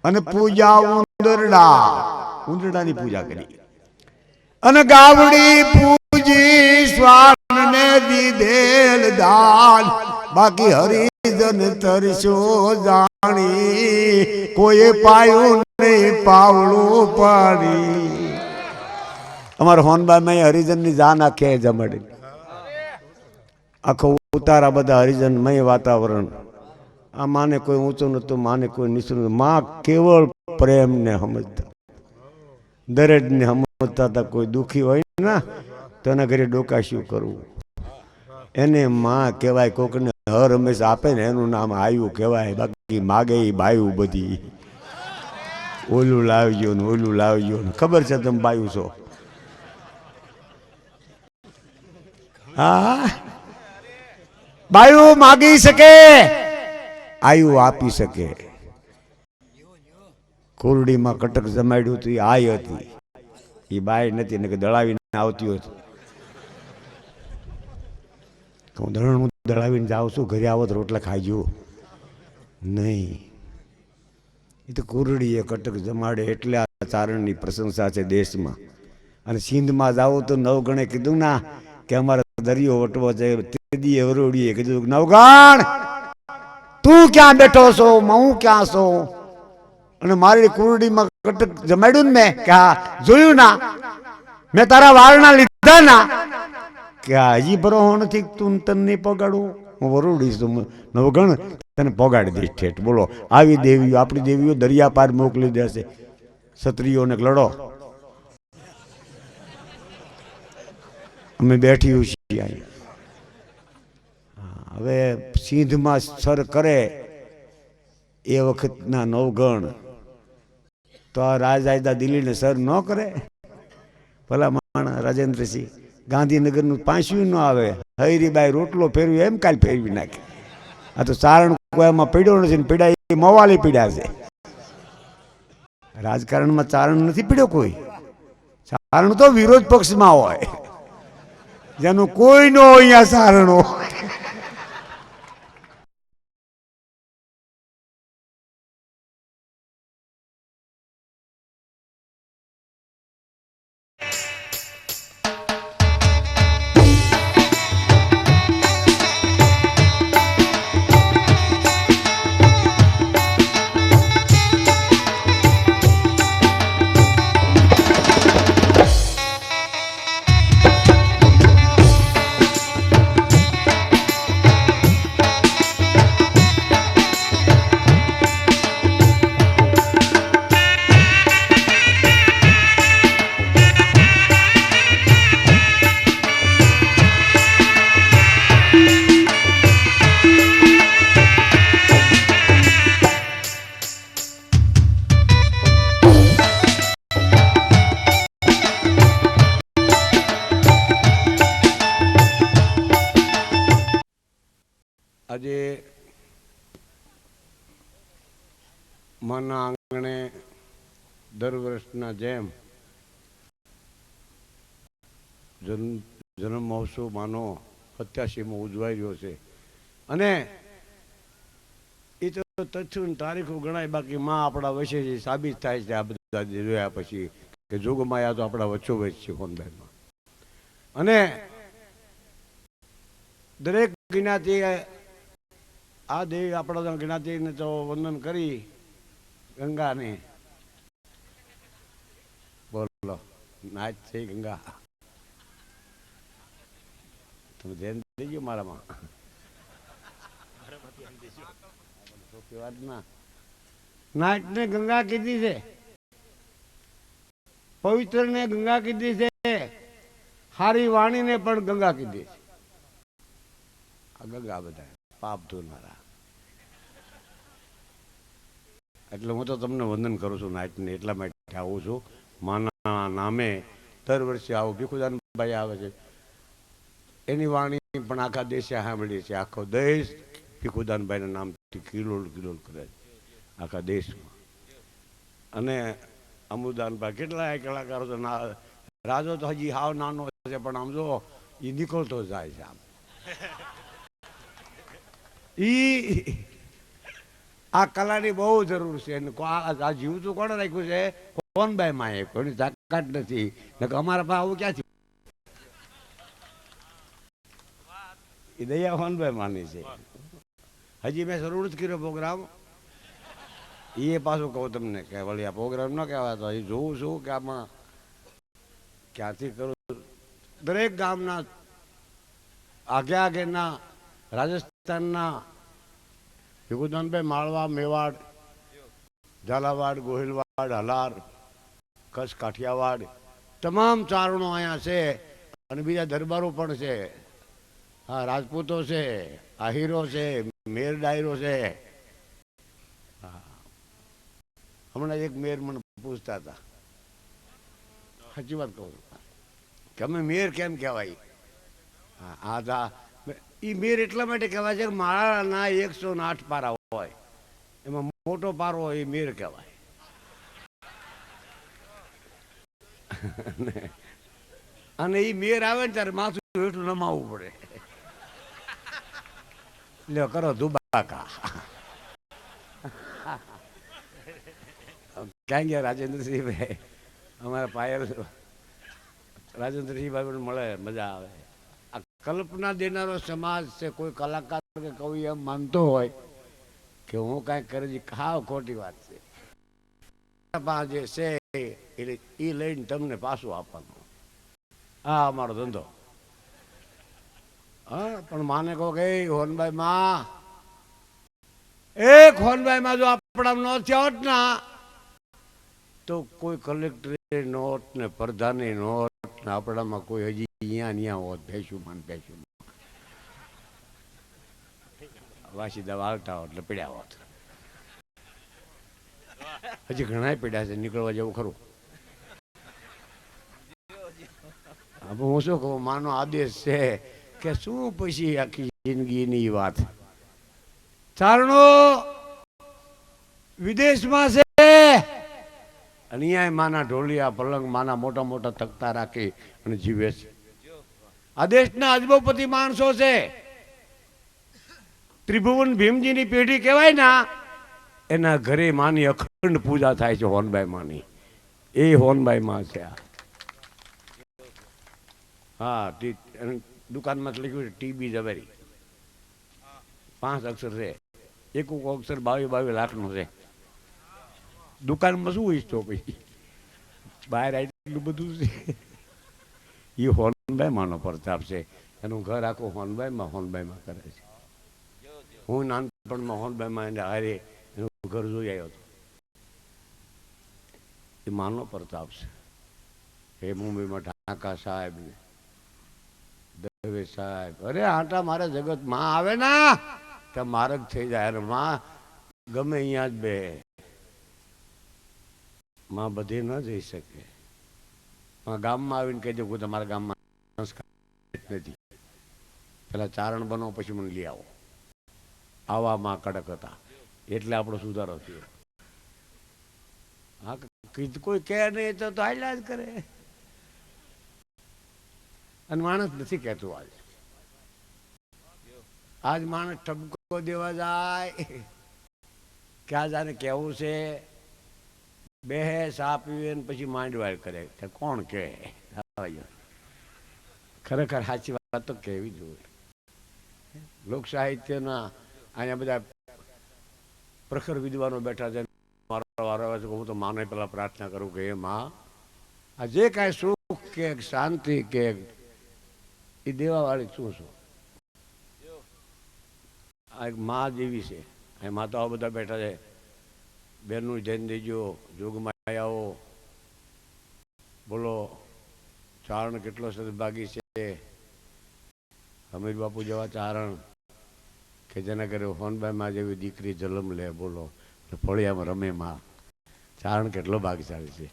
અને પૂજા ઉંદરડાની પૂજા કરી, અને ગાવડી પૂજી શ્વાન ને દીધેલ દાન. બાકી હરિજન તરસો જાણી, કોઈ પાયું નહીં પાવળું પાણી. અમારા હોનબામાં હરિજનની જાન આખે જમાડી, આખો ઉતારા બધા હરિજન મય વાતાવરણ. આ માને કોઈ ઊંચું નતું, માને કોઈ નીચું નતું. માં કેવળ પ્રેમને સમજતા, દરેકને સમજતા હતા. કોઈ દુઃખી હોય ને તો એના ઘરે ડોકાશ્યું કરવું, એને માં કહેવાય. કોકને હર હંમેશા આપે ને એનું નામ આયુ કહેવાય. બાકી માગે એ બાયું બધી, ઓલું લાવજો ને ઓલું લાવજો ને. ખબર છે તમે બાયું છો? હા, બાયું માગી શકે, આયુ આપી શકે. કોરડીમાં કટક જમાડ્યું હતું, એ આય હતી, એ બાય નથી, એને કે દળાવીને આવતી હતી. હું દળણ દળાવીને જાઉં છું, ઘરે આવો તો રોટલા ખાઈજો નહીં. એ તો કોરડીએ કટક જમાડે એટલે આ ચારણની પ્રશંસા છે દેશમાં. અને સિંધમાં જાઓ તો નવગણે કીધું ના કે અમારે દરિયો વટવો છે. ત્રીજીએ વરોડીએ કીધું નવગણ તું ક્યાં બેઠો છો, હું ક્યાં છું? અને મારી કુરડીમાં કટક જમાડ્યું ને મેં, કે હા જોયું ના, મેં તારા વાળના લીધા ના, કે હજી ભરો નથી તું તને નહીં પગાડું. હું વરોડીશ તું નવગણ તને પગાડી દઈશ ઠેઠ. બોલો, આવી દેવીઓ, આપણી દેવીઓ દરિયા પાર મોકલી દેશે ક્ષત્રિયોને લડો. અમે બેઠી છીએ. હવે સિંધમાં સર કરે એ વખતના નવગણ તો આ રાજાયદા દિલ્હીને સર ન કરે. ભલા માણા રાજેન્દ્રસિંહ ગાંધીનગરનું પાંચયું ન આવે, હૈરીબાઈ રોટલો ફેરવી એમ કાલ ફેરવી નાખે. આ તો ચારણ કોઈમાં પીડ્યો નથી ને પીડા એ મવાલી પીડ્યા છે. રાજકારણમાં ચારણ નથી પીડ્યો કોઈ. ચારણ તો વિરોધ પક્ષમાં હોય, જેનું કોઈ ન હોય અહીંયા ચારણ હોય. આજે માના આંગણે દર વર્ષના જેમ જન્મ મહોત્સવ માનો 87મો ઉજવાઈ રહ્યો છે. અને એ તો તથ્યો ને તારીખો ગણાય, બાકી માં આપણા વચ્ચે જે સાબિત થાય છે આ બધા જોયા પછી કે જોગમાયા તો આપણા વચ્ચોવચ છે હોનભાઈમાં. અને દરેક જ્ઞાતિ આ દેવી આપણા જ્ઞાતિને તો વંદન કરી ગંગાને. બોલો નાચ થઈ ગંગા, તમે ધ્યાન દેજો મારામાં. નાચ ને ગંગા કીધી છે, પવિત્ર ને ગંગા કીધી છે, હારી વાણી ને પણ ગંગા કીધી છે. આ ગંગા બધા પાપ ધોનારા. એટલે હું તો તમને વંદન કરું છું નાચને, એટલા માટે આવું છું. માના નામે દર વર્ષે આવું. ભીખુદાનભાઈ આવે છે, એની વાણી પણ આખા દેશે સાંભળી છે. આખો દેશ ભીખુદાનભાઈના નામથી કિલોલ કિલોલ કરે છે આખા દેશમાં. અને અમુદાનભાઈ કેટલાય કલાકારો તો રાજો તો હજી હાવ નાનો છે, પણ આમ જો એ નીકળતો જાય છે. આમ આ કલાની બહુ જરૂર છે. આ જીવતું કોણે રાખ્યું છે? હોનભાઈ માં. કોઈની તાકાત નથી. અમારા પાસે આવું ક્યાંથી? એ દયા હોનભાઈ માની છે. હજી મેં શરૂ જ કર્યો પ્રોગ્રામ. એ પાછું કહું તમને કે વળી આ પ્રોગ્રામ ન કહેવાય, તો એ જોઉં છું કે આમાં ક્યાંથી કરું. દરેક ગામના આગે આગેના રાજસ્થાનના ભીખુદાનભાઈ માળવા, મેવાડ, ઝાલાવાડ, ગોહિલવાડ, હલાર, કચ્છ, કાઠિયાવાડ તમામ ચારણો અહીંયા છે. અને બીજા દરબારો પણ છે. હા, રાજપૂતો છે, આહિરો છે, મેર ડાયરો છે. હા, હમણાં એક મેર મને પૂછતા હતા, સાચી વાત કહું કે અમે મેર કેમ કહેવાય? હા, એ મેર એટલા માટે કહેવાય છે કે માળાના 108 પારા હોય, એમાં મોટો પારો હોય એ મેર કહેવાય. અને એ મેર આવે ને ત્યારે માથું હેઠું નમાવવું પડે. લ્યો કરો દુબાકા. ક્યાં ગયા રાજેન્દ્રસિંહભાઈ? અમારા પાયલ રાજેન્દ્રસિંહભાઈ પણ મળે, મજા આવે. આ કલ્પના દેનારો સમાજ છે. કોઈ કલાકાર કે કવિ એમ માનતો હોય કે હું કાંઈક કરી, ખાવ ખોટી વાત છે. જે છે એ લઈને તમને પાછું આપવાનું. હા, અમારો ધંધો. હા, પણ માને કહો કે હોનભાઈ માં, એક હોનભાઈ માં જો આપણા ન થયા હોત ના, તો કોઈ કલેક્ટરે નોટ ને પ્રધાને નોટ ને આપણામાં કોઈ હજી અહીંયા હોત. ભેંસુમાં વાસી દવા આવતા હોત એટલે પીડ્યા હોત. હજી ઘણા પીડ્યા છે, નીકળવા જેવું ખરું. હવે હું શું કહું, માનો આદેશ છે કે શું પછી આખી જિંદગીની વાત. ચારણો વિદેશમાં છે અને અહીંયા માના ઢોલિયા પલંગ, માના મોટા મોટા તખતા રાખી અને જીવે છે. આ દેશના અજબોપતિ માણસો છે. ત્રિભુવન ભીમજીની પેઢી કહેવાય ને, એના ઘરે માની અખંડ પૂજા થાય છે. હોનભાઈ માની, એ હોનભાઈ માં છે. હા, દુકાનમાં લખ્યું છે ટીબી ઝવેરી. 5 અક્ષર છે. એક અક્ષર 22 લાખનો છે. દુકાનમાં શું ઈચ્છતો પછી બહાર એટલું બધું છે. એ હોનભાઈ માનો પ્રતાપ છે. એનું ઘર આખું હોનભાઈમાં કરે છે. હું નાનપણમાં હોનભાઈમાં એને હારે એનું ઘર જોઈ આવ્યો હતો. એ માનો પ્રતાપ છે. એ મુંબઈમાં ઢાકા સાહેબ ને દવે સાહેબ, અરે આટા મારે જગત માં આવે ના તો માર્ગ થઈ જાય. માં ગમે અહીંયા જ બે, માં બધે ન જઈ શકે. ગામમાં આવીને કહી દઉં કે તમારા ગામમાં નથી, પેલા ચારણ બનો પછી મને લઈ આવો. આવામાં કડક હતા એટલે આપણો સુધારો થયો. હા, કોઈ કહે નહીં તો હાલ્યા જ કરે. અને માણસ નથી કહેતું. આજ માણસ ઠપકો દેવા જાય ક્યાં જાને કેવું છે બેહે સા પીવે ને પછી માંડવાળ કરે કોણ કે ખરેખર સાચી વાત તો કહેવી જોઈએ. લોક સાહિત્યના અહીંયા બધા પ્રખર વિદ્વાનો બેઠા છે. મારો વારો આવે છે હું તો માને પેલા પ્રાર્થના કરું કે એ માં આ જે કાંઈ સુખ કે શાંતિ કે એ દેવાવાળી શું છું આ એક માં જેવી છે. અહીં માતાઓ બધા બેઠા છે. બેનનું જૈન દેજો જોગમાં આવો બોલો. ચારણ કેટલો સદભાગી છે. હમીર બાપુ જેવા ચારણ કે જેના ઘરે હોનબાઈ માં જેવી દીકરી જન્મ લે બોલો ફળિયામાં રમે માં. ચારણ કેટલો ભાગશાળી છે.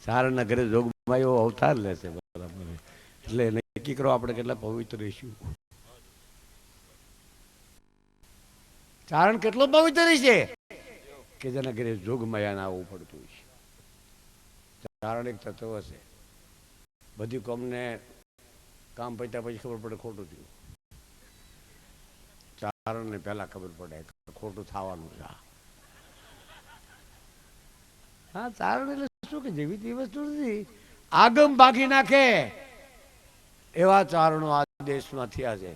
ચારણના ઘરે જોગમાં એવો અવતાર લેશે બરાબર. એટલે નક્કી કરો આપણે કેટલા પવિત્ર રહીશું. ચારણ કેટલો પવિત્ર છે કે જેના ઘરે જોગમાયા ના આવવું પડતું છે. ચારણ એક તત્વ છે. બધી કોમને કામ પત્યા પછી ખબર પડે ખોટું થયું. ચારણને પહેલા ખબર પડે ખોટું થવાનું છે. હા ચારણ એટલે શું કે જેવી તે વસ્તુ નથી આગમ ભાગી નાખે એવા ચારણો આ દેશમાં થયા છે.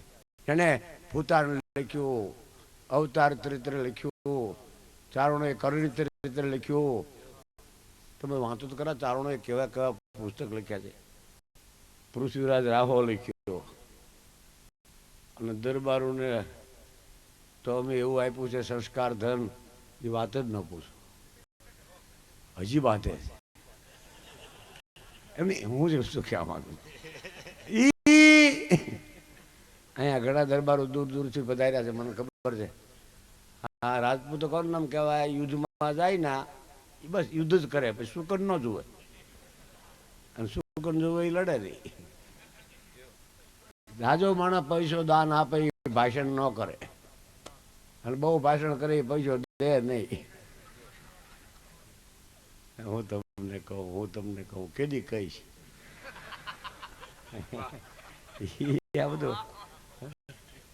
એને ભૂતાન લખ્યું, અવતાર ચરિત્ર લખ્યું, ચારણોએ કરણી ચરિત્ર લખ્યું. તમે વાંચો તો ખરા ચારણોએ કેવા કેવા પુસ્તક લખ્યા છે. પૃથ્વીરાજ રાહો લખ્યો અને દરબારોને તો અમે એવું આપ્યું છે સંસ્કાર ધન એ વાત જ ન પૂછો. હજી વાતે છે એમ હું જ શું કહેવા માંગુ છું. અહીંયા ઘણા દરબારો દૂર દૂરથી પધાર્યા છે મને ખબર છે. હા રાજપૂતો કોણ નામ કહેવાય યુદ્ધમાં જાય ને બસ યુદ્ધ જ કરે પછી શુકન ન જુએ અને શુકન જુએ એ લડે નહીં. રાજો માણસ પૈસો દાન આપે ભાષણ ન કરે અને બહુ ભાષણ કરે પૈસો દે નહીં. હું તમને કહું કેદી કહીશ આ બધું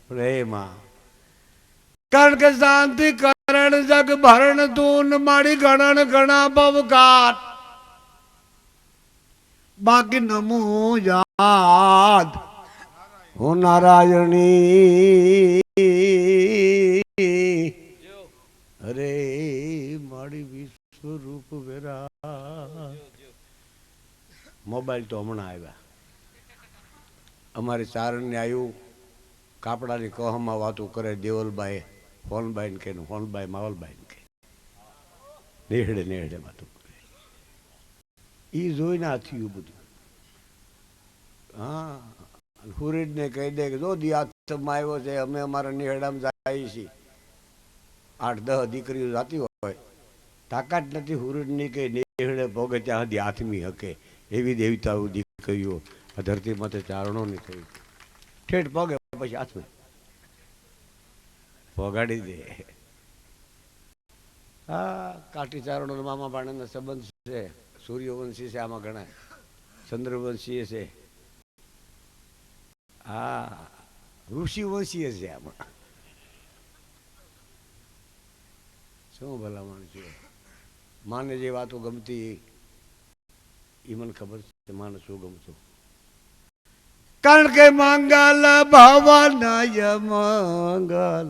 પ્રેમમાં. કારણ કે શાંતિ કરણ જગ ભરણ તું મારી ગણન ગણા ભવકાત બાકી નમું યાદ હું નારાયણી અરે મારી વિશ્વરૂપ વેરા. મોબાઈલ તો હમણાં આવ્યા. અમારી ચારણને આવ્યું કાપડાની કહમાં વાતું કરે દેવલબાઈ હોનબાઈ કે હોનબાઈ માવલબાઈ કે નેહડે નેહડે વાતું કરે. એ જોઈને આ થયું બધું. હા હુરીડને કહી દે કે જો દિયાતમાં આવ્યો છે અમે અમારા નેહડામાં જાય છીએ. 8-10 દીકરીઓ જાતી હોય તાકાત નથી હુરીડની કે નેહડે ભોગે ત્યાં સુધી આથમી હકે એવી દેવતાઓ દીકરીઓ આ ધરતી માથે ચારણોની થઈ. ઠેઠ પગે પછી હાથમાં ભોગાડી દે. હા કાઠી ચારણો મામા ભાણેના સંબંધ છે. સૂર્યવંશી છે આમાં ઘણા ચંદ્રવંશીય છે. હા ઋષિવંશીય છે આમાં. શું ભલામણ છે. માને જે વાતો ગમતી એ મને ખબર છે માને શું ગમતું. કારણ કે મંગલ ભવનય મંગલ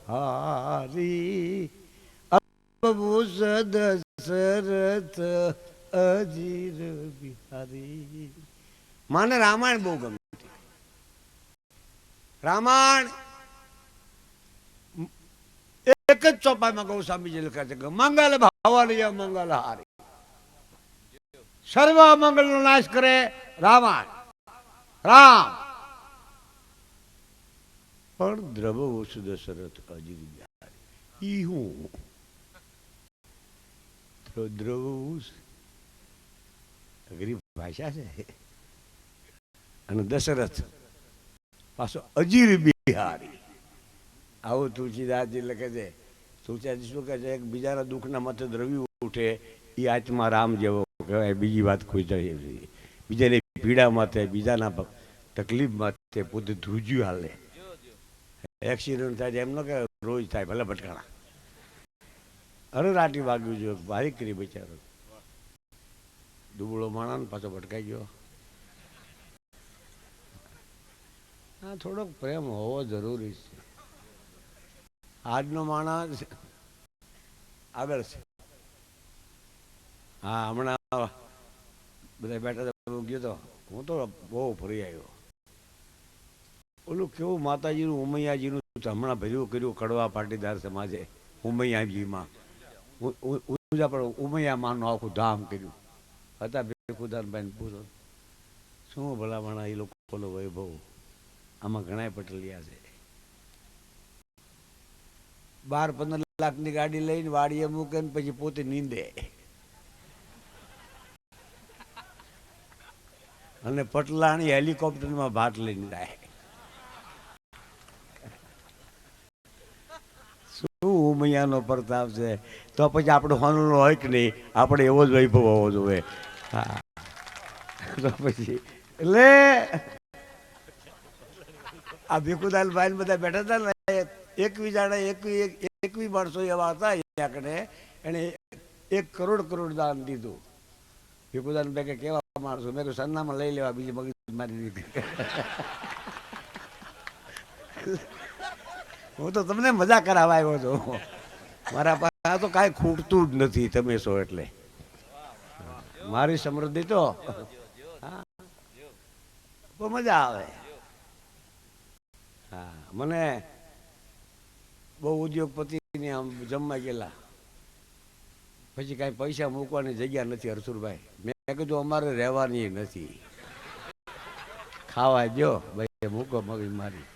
હારી અભૂષદ શરથ અજીર બિહારી. માને રામાયણ બહુ ગમતી. રામાયણ એક જ ચોપાઈમાં ગૌસ્વામીજી લખે છે કે મંગલ ભવનય મંગલ હારી સર્વ મંગલ નો નાશ કરે રામાયણ રામ. પણ દ્રવ દશરથ અજીર બિહારી ઈ હું દ્રવ ગરીબ ભાષા છે અને દશરથ પાછો અજીર બિહારી. આવું તુલસીદાસજી લખે છે. તુલસીદાસજી શું કહે છે એક બીજાના દુઃખના મથે દ્રવ્ય ઉઠે એ આત્મા રામ જેવો કહેવાય. બીજી વાત કોઈ જાય બીજાની પીડા માથે બીજાના તકલીફ માથે પોતે ધ્રુજ્યું હાલે. એક્સિડન્ટ થાય એમ ન કે રોજ થાય ભલે ભટકાણા અરરાટી વાગ્યું છે, ભારી કરી બિચારો. દુબળો માણા ને પાછો ભટકાઈ ગયો. હા, થોડોક પ્રેમ હોવો જરૂરી છે. આજનો માણસ આગળ છે. હા, હમણાં બધા બેઠા હતા, ગયો તો હું તો બહુ ફરી આવ્યો. ઓલું કેવું માતાજીનું ઉમૈયાજીનું હમણાં ભર્યું કર્યું કડવા પાટીદાર સમાજે ઉમૈયાજીમાં ઊંઝા પર ઉમૈયામાંનું આખું ધામ કર્યું. હતા ભીખુદાનભાઈને પૂછો શું ભલામણા એ લોકોનો વૈભવ. આમાં ઘણા પટેલિયા છે. 12-15 લાખની ગાડી લઈને વાડીએ મૂકે ને પછી પોતે નીંદે અને પટલાણી હેલિકોપ્ટરમાં ભાત લઈને જાય. શું ઉમૈયાનો પ્રતાપ છે. તો પછી આપણે હોનનો હોય કે નહીં, આપણે એવો જ વૈભવ હોવો જોઈએ. હા, તો પછી એટલે આ ભીખુદાનભાઈ બધા બેઠા હતા ને, 21 માણસો એવા હતા અહીંયા કને, એને 1 કરોડ દાન દીધું. ભીખુદાનભાઈ કે કેવા માણસો, મેં કહ્યું સરનામાં લઈ લેવા, બીજી મગજ મારી દીધી. હું તો તમને મજા કરાવવા આવ્યો છું. મારા પાસે તો કાંઈ ખૂટતું જ નથી, તમે છો એટલે મારી સમૃદ્ધિ તો બહુ મજા આવે. હા, મને બહુ ઉદ્યોગપતિની આમ જમવા ગયેલા, પછી કાંઈ પૈસા મૂકવાની જગ્યા નથી હરસુરભાઈ. મેં કીધું અમારે રહેવાની નથી, ખાવા દો ભાઈ, મૂકો મગજ મારી.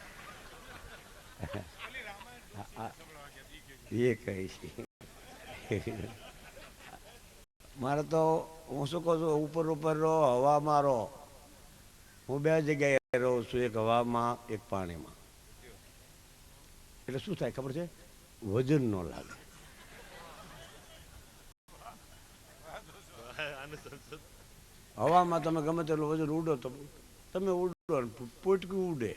એ કહીશ મારે તો હું શું કહું છું, ઉપર રહો, હવામાં રહો. હું 2 જગ્યાએ રહું છું, એક હવામાં એક પાણીમાં. એટલે શું થાય ખબર છે, વજન ન લાગે. હવામાં તમે ગમે તેટલું વજન ઉડો તો તમે ઉડો, પોટકું ઉડે.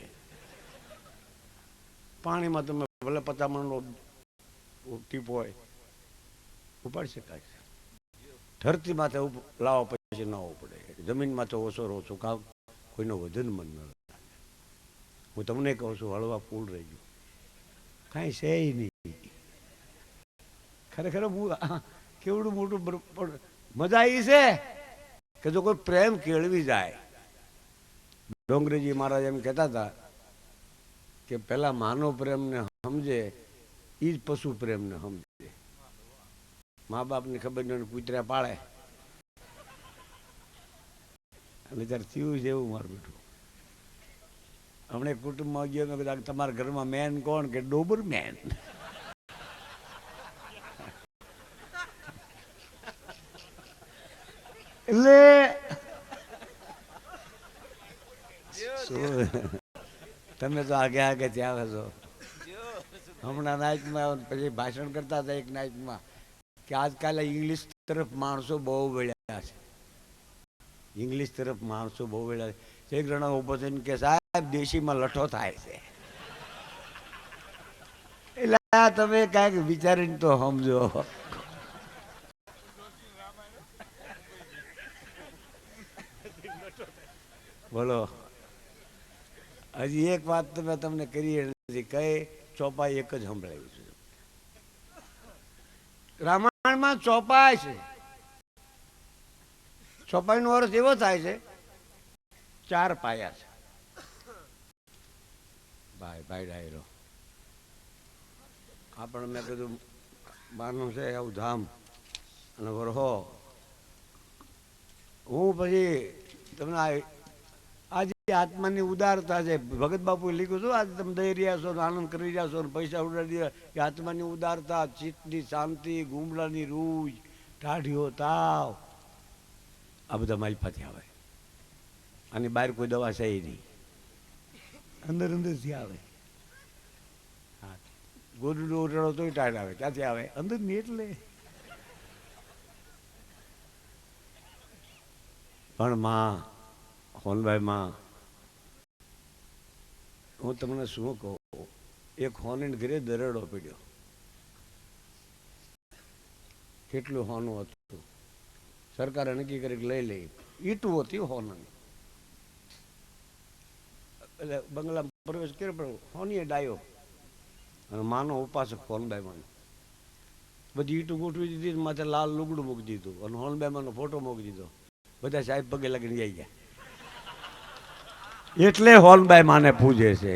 પાણીમાં તમે ભલે 50 મણનો ટીપ હોય, ઉપાડી શકાય. ધરતી માથે લાવો પછી ન પડે, જમીન માથે ઓછો રહો છો, કામ કોઈનો વજન મન ન લાગે. હું તમને કહું છું, હળવા ફૂલ રહી ગયું, કાંઈ છે નહીં. ખરેખર કેવડું મોટું મજા એ છે કે જો કોઈ પ્રેમ કેળવી જાય. ડોંગરેજી મહારાજ એમ કહેતા હતા કે પેલા માનવ પ્રેમને સમજે એ જ પશુ પ્રેમને સમજે. મા બાપની ખબર નહીં, કૂતરા પાળે અને ત્યારે થયું છે એવું. મારું બેઠું હમણાં કુટુંબમાં ગયો, મેં કીધું તમારા ઘરમાં મેન કોણ, કે ડોબર મેન. એટલે તમે તો આગે ત્યાં છો. હમણાં નાઇટમાં પછી ભાષણ કરતા હતા એક નાઇટમાં કે આજકાલે ઇંગ્લિશ તરફ માણસો બહુ વળ્યા છે. ઇંગ્લિશ તરફ માણસો બહુ વળ્યા છે. એક જણા ઉભો થઈને કે સાહેબ દેશીમાં લઠ્ઠો થાય છે. એટલે તમે કાંઈક વિચારીને તો સમજો. બોલો, હજી એક વાત તો મેં તમને કરી નથી. કઈ ચોપાઈ એક જ સંભળાવી છે. રામાયણમાં ચોપાઈ છે. ચોપાઈનો અર્થ એવો થાય છે, 4 પાયા છે. ભાઈ ડાયરો આપણે મેં કીધું બાનું છે આવું ધામ અને વરહો. હું પછી તમને આજે આત્માની ઉદારતા છે. ભગત બાપુએ લીધું છું, આજે તમે દઈ રહ્યા છો, આનંદ કરી રહ્યા છો, પૈસા ઉડાડી રહ્યા. કે આત્માની ઉદારતા, ચિત્તની શાંતિ, ગુમડાની રૂજ, ટાઢીઓ તાવ, આ બધા મારી પાસે આવે. આની બહાર કોઈ દવા છે નહીં, અંદરથી આવે. હા, ગોદડું ઉઠાડો તોય ટાઢ આવે. ક્યાંથી આવે? અંદરની. એટલે પણ માં, હોનભાઈ માં, હું તમને શું કહું, એક હોનીને ઘરે દરેડો પડ્યો. કેટલું હોનું હતું. સરકારે નક્કી કરી લઈ લઈ. ઈટું હતી હોનાની. એટલે બંગલામાં પ્રવેશ કર્યો પણ હોનીએ ડાયો અને માનો ઉપાસક હોનબાઈમાં બધી ઈટું ગોઠવી દીધી, માથે લાલ લુગડું મૂકી દીધું અને હોનબાઈમાંનો ફોટો મૂકી દીધો. બધા સાહેબ પગે લાગીને જઈ ગયા. એટલે હોનબાઈ માને પૂજે છે.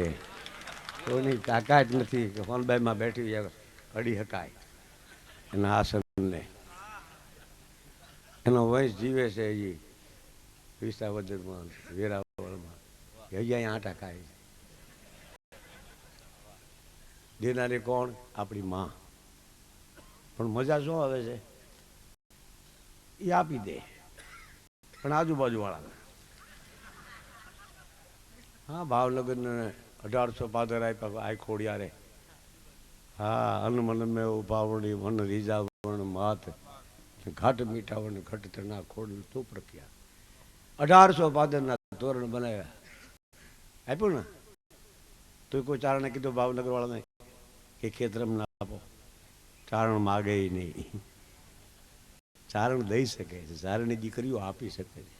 કોઈની તાકાત નથી કે હોનબાઈમાં બેઠી અડી હકાય એના આસનને. એનો વંશ જીવે છે હજી વિસાવદરમાં, વેરાવળમાં, હજી અહીંયા આટા ખાય છે. દેનારી કોણ? આપણી માં. પણ મજા શું આવે છે? એ આપી દે પણ આજુબાજુ વાળાને. હા, ભાવનગરને 1800 પાદર આપ્યા આ ખોડિયારે. હા, અન્ન મન મેં ઉપાવણી મન રીઝાવણ માત ઘાટ મીઠાવણ ઘટ ના ખોડ શું પ્રખ્યાત. 1800 પાદરના તોરણ બનાવ્યા. આપ્યું ને તો કોઈ ચારણે કીધું ભાવનગર વાળાને કે ખેતરમ ના આપો. ચારણ માગે નહીં. ચારણ દઈ શકે છે, ચારણની દીકરીઓ આપી શકે છે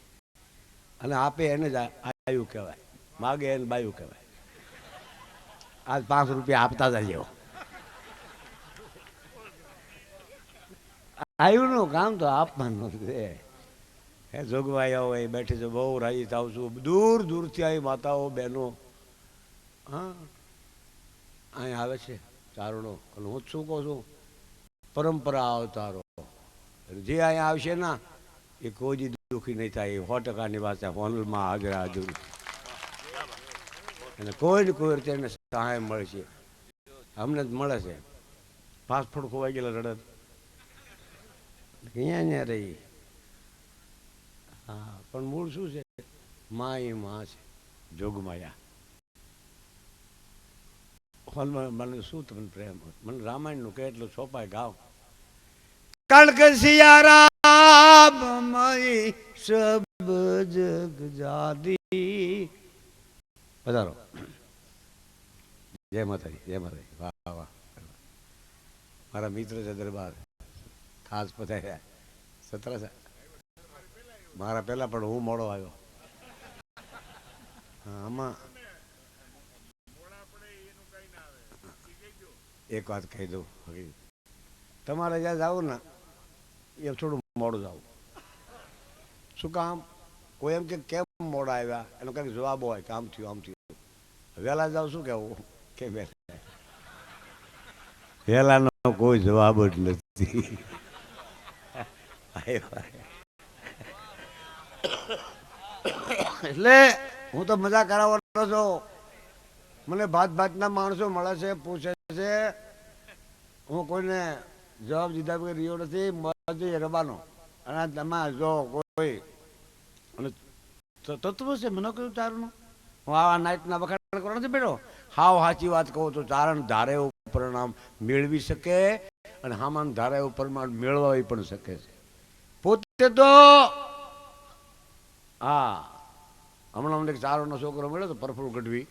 અને આપે એને જ આયુ કહેવાય, માગે એને બાયું કહેવાય. આજ 5 રૂપિયા આપતા જજો. આયુનું કામ તો આપવાનું છે. હે જોગવાઈઓ હોય બેઠી છે, બહુ રાજી થાવ છું. દૂર દૂરથી આવી માતાઓ બહેનો હા અહીં આવે છે ચારણો. અને હું શું કહું છું, પરંપરા અવતારો જે અહીંયા આવશે ને એ કોઈ દી દુઃખી નહીં થાય. 100%ની વાત છે. હોનલમાં હાજરા હાજર અને કોઈને કોઈ રીતે એને સહાય મળે છે. અમને જ મળે છે. પાસપોર્ટ ખોવાઈ ગયેલા રડત અહીંયા રહી. હા, પણ મૂળ શું છે? મા એ માં છે, જોગમાયા. મને શું તમને પ્રેમ, મને રામાયણનું કે એટલું છોપાય ગાવ. કારણ કે સિયારામ મય સબ જગ જાદી. પધારો. જય માતાજી, જય માતાજી. વાહ વાહ. મારા મિત્ર છે દરબાર, ખાસ પધાર્યા. 17 મારા પહેલા પણ હું મોડો આવ્યો. હા, આમાં એક વાત કહી દઉં, તમારે જ્યાં જાવું ને એ થોડું મોડું જવું. શું કામ? કોઈ એમ કે કેમ મોડા આવ્યા, એનો કંઈક જવાબ હોય કે આમ થયું આમ થયું. વહેલા જાવ શું કેવું કે વહેલાનો કોઈ જવાબ જ નથી. એટલે હું તો મજા કરાવવાનો છું. મને ભાત ભાતના માણસો મળે છે, પૂછે છે. હું કોઈને જવાબ દીધા વગર રહ્યો નથી. મજા રવાનો. અને તમે જો કોઈ તત્વ છે મને કયું ચારણું. હું આવા નાઇટના વખાણ કરવા નથી બેઠો. હાવ સાચી વાત કહું તો ચારણ ધારે એવું પરિણામ મેળવી શકે અને હામાન ધારે એવું પરિણામ મેળવી પણ શકે છે. પોતે તો હા, હમણાં મને ચારણનો છોકરો મળ્યો તો પરફુલ ગઢવી.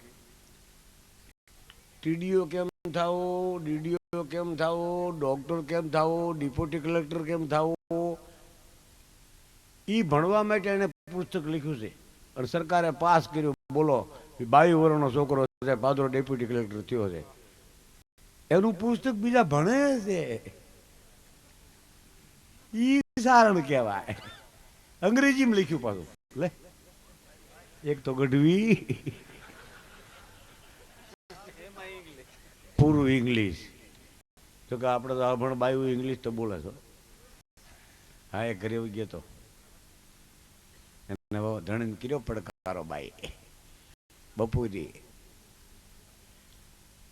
ટીડીઓ કેમ થવું, ડીડીઓ કેમ થવું, ડોક્ટર કેમ થવું, ડિપ્યુટી કલેક્ટર કેમ થવું, એ ભણવા માટે એને પુસ્તક લખ્યું છે અને સરકારે પાસ કર્યું. બોલો, 22 વર્ષનો છોકરો છે, પાદરો ડેપ્યુટી કલેક્ટર થયો છે. એનું પુસ્તક બીજા ભણે છે. ઈ સારણ કહેવાય. અંગ્રેજીમાં લખ્યું પાછું. લે એક તો ગઢવી, પૂરું ઇંગ્લિશ. તો કે આપણે તો અભણ બાયું ઇંગ્લિશ તો બોલે છો. હા, એ ઘરે ગયો તો એને ધણીને કર્યો પડકારો બાઈ બપોરી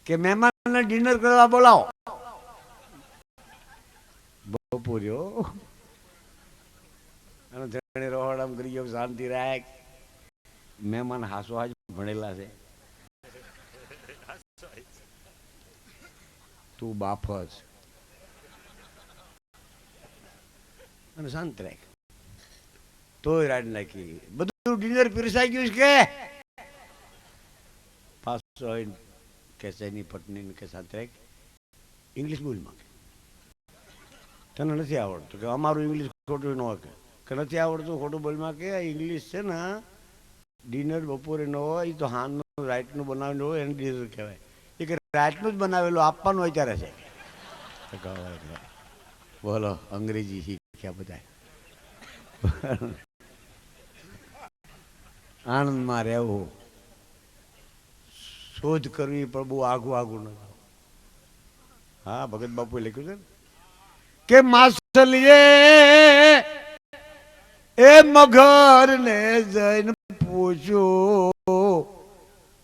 કે મહેમાનને ડિનર કરવા બોલાવો. બપોર્યો અને ધણી રોહડામ કરી ગયો શાંતિ રાખ. મહેમાન હાસો હાજ ભણેલા છે. તું બાફસ અને શાંત રાખ. તોય રાડ નાખી. બધું ડિનર પીરસાઈ ગયું છે કે પાછો કે એની પત્ની કે શાંત રાખ. ઇંગ્લિશ બોલમાં તને નથી આવડતું કે અમારું ઇંગ્લિશ ખોટું ન હોય કે નથી આવડતું ખોટું બોલમાં કે ઇંગ્લિશ છે ને ડિનર બપોરે ન હોય એ તો હાનનું રાઈટનું બનાવેલું હોય એને ડિનર કહેવાય એ કે રાઈટનું જ બનાવેલું આપવાનું વિચારે છે. બોલો અંગ્રેજી શીખ્યા બધા આણંદમાં રહેવું શોધ કરવી પણ બહુ આઘું આઘું ન. હા ભગત બાપુએ લખ્યું છે ને કે માસલીએ એ મગર ને જઈને પૂછ્યું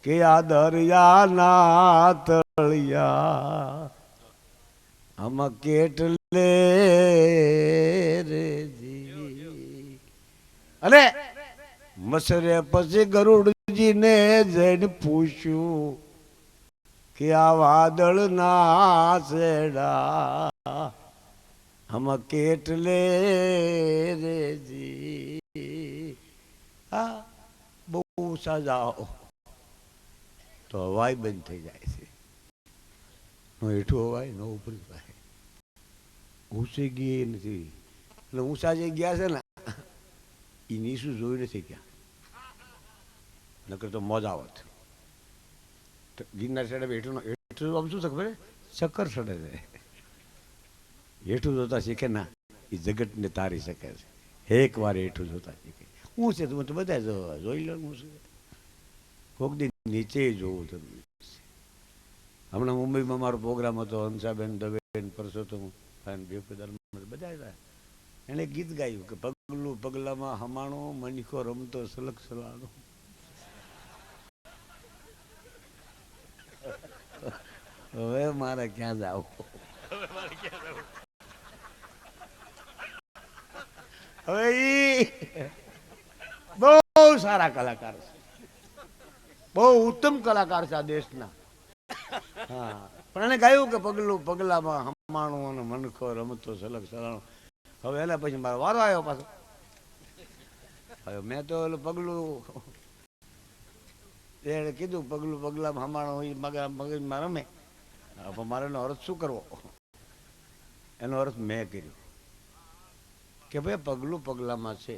કે આ દરિયાના તળિયા આમાં કેટલે રેજી અરે મસરે પછી ગરુડજીને જઈને પૂછ્યું કે આ વાદળ ના છેડા આમાં કેટલે રેજી હા બહુ સાજાઓ તો હવાઈ બંધ થઈ જાય છે. નો હેઠું હવાય નો ઉપર થાય ઊંચી ગઈ નથી એટલે ઊંચા જે ગયા છે ને એ નીસું જોઈ નથી ગયા નકર તો મજા આવત. ગિરનાર સાઈડે હેઠું હેઠું આમ શું ખબર ચક્કર ચડે છે. હેઠું જોતા શીખે ના એ જગતને તારી શકે છે. એક વાર હેઠું જોતા શીખે હું છે તું તો બધા જોઈ લો હું છે કોક દી નીચે જોવું તમને. હમણાં મુંબઈમાં મારો પ્રોગ્રામ હતો હંસાબેન દવેન પરસોત્તમ બધા એને ગીત ગાયું કે પગલું પગલામાં હમાણો મનખો રમતો સલક સલાણો. હવે મારે ક્યાં જાવ હવે બહુ સારા કલાકાર છે બહુ ઉત્તમ કલાકાર છે આ દેશના. હા પણ એને ગાયું કે પગલું પગલામાં હમાણું અને મનખો રમતો સલગ સલાણો. હવે એના પછી મારો વારો આવ્યો પાછો. હવે મેં તો પગલું એને કીધું પગલું પગલામાં હમાણું એ મગજમાં રમે. પણ મારે એનો અર્થ શું કરવો એનો અર્થ મેં કર્યો કે ભાઈ પગલું પગલામાં છે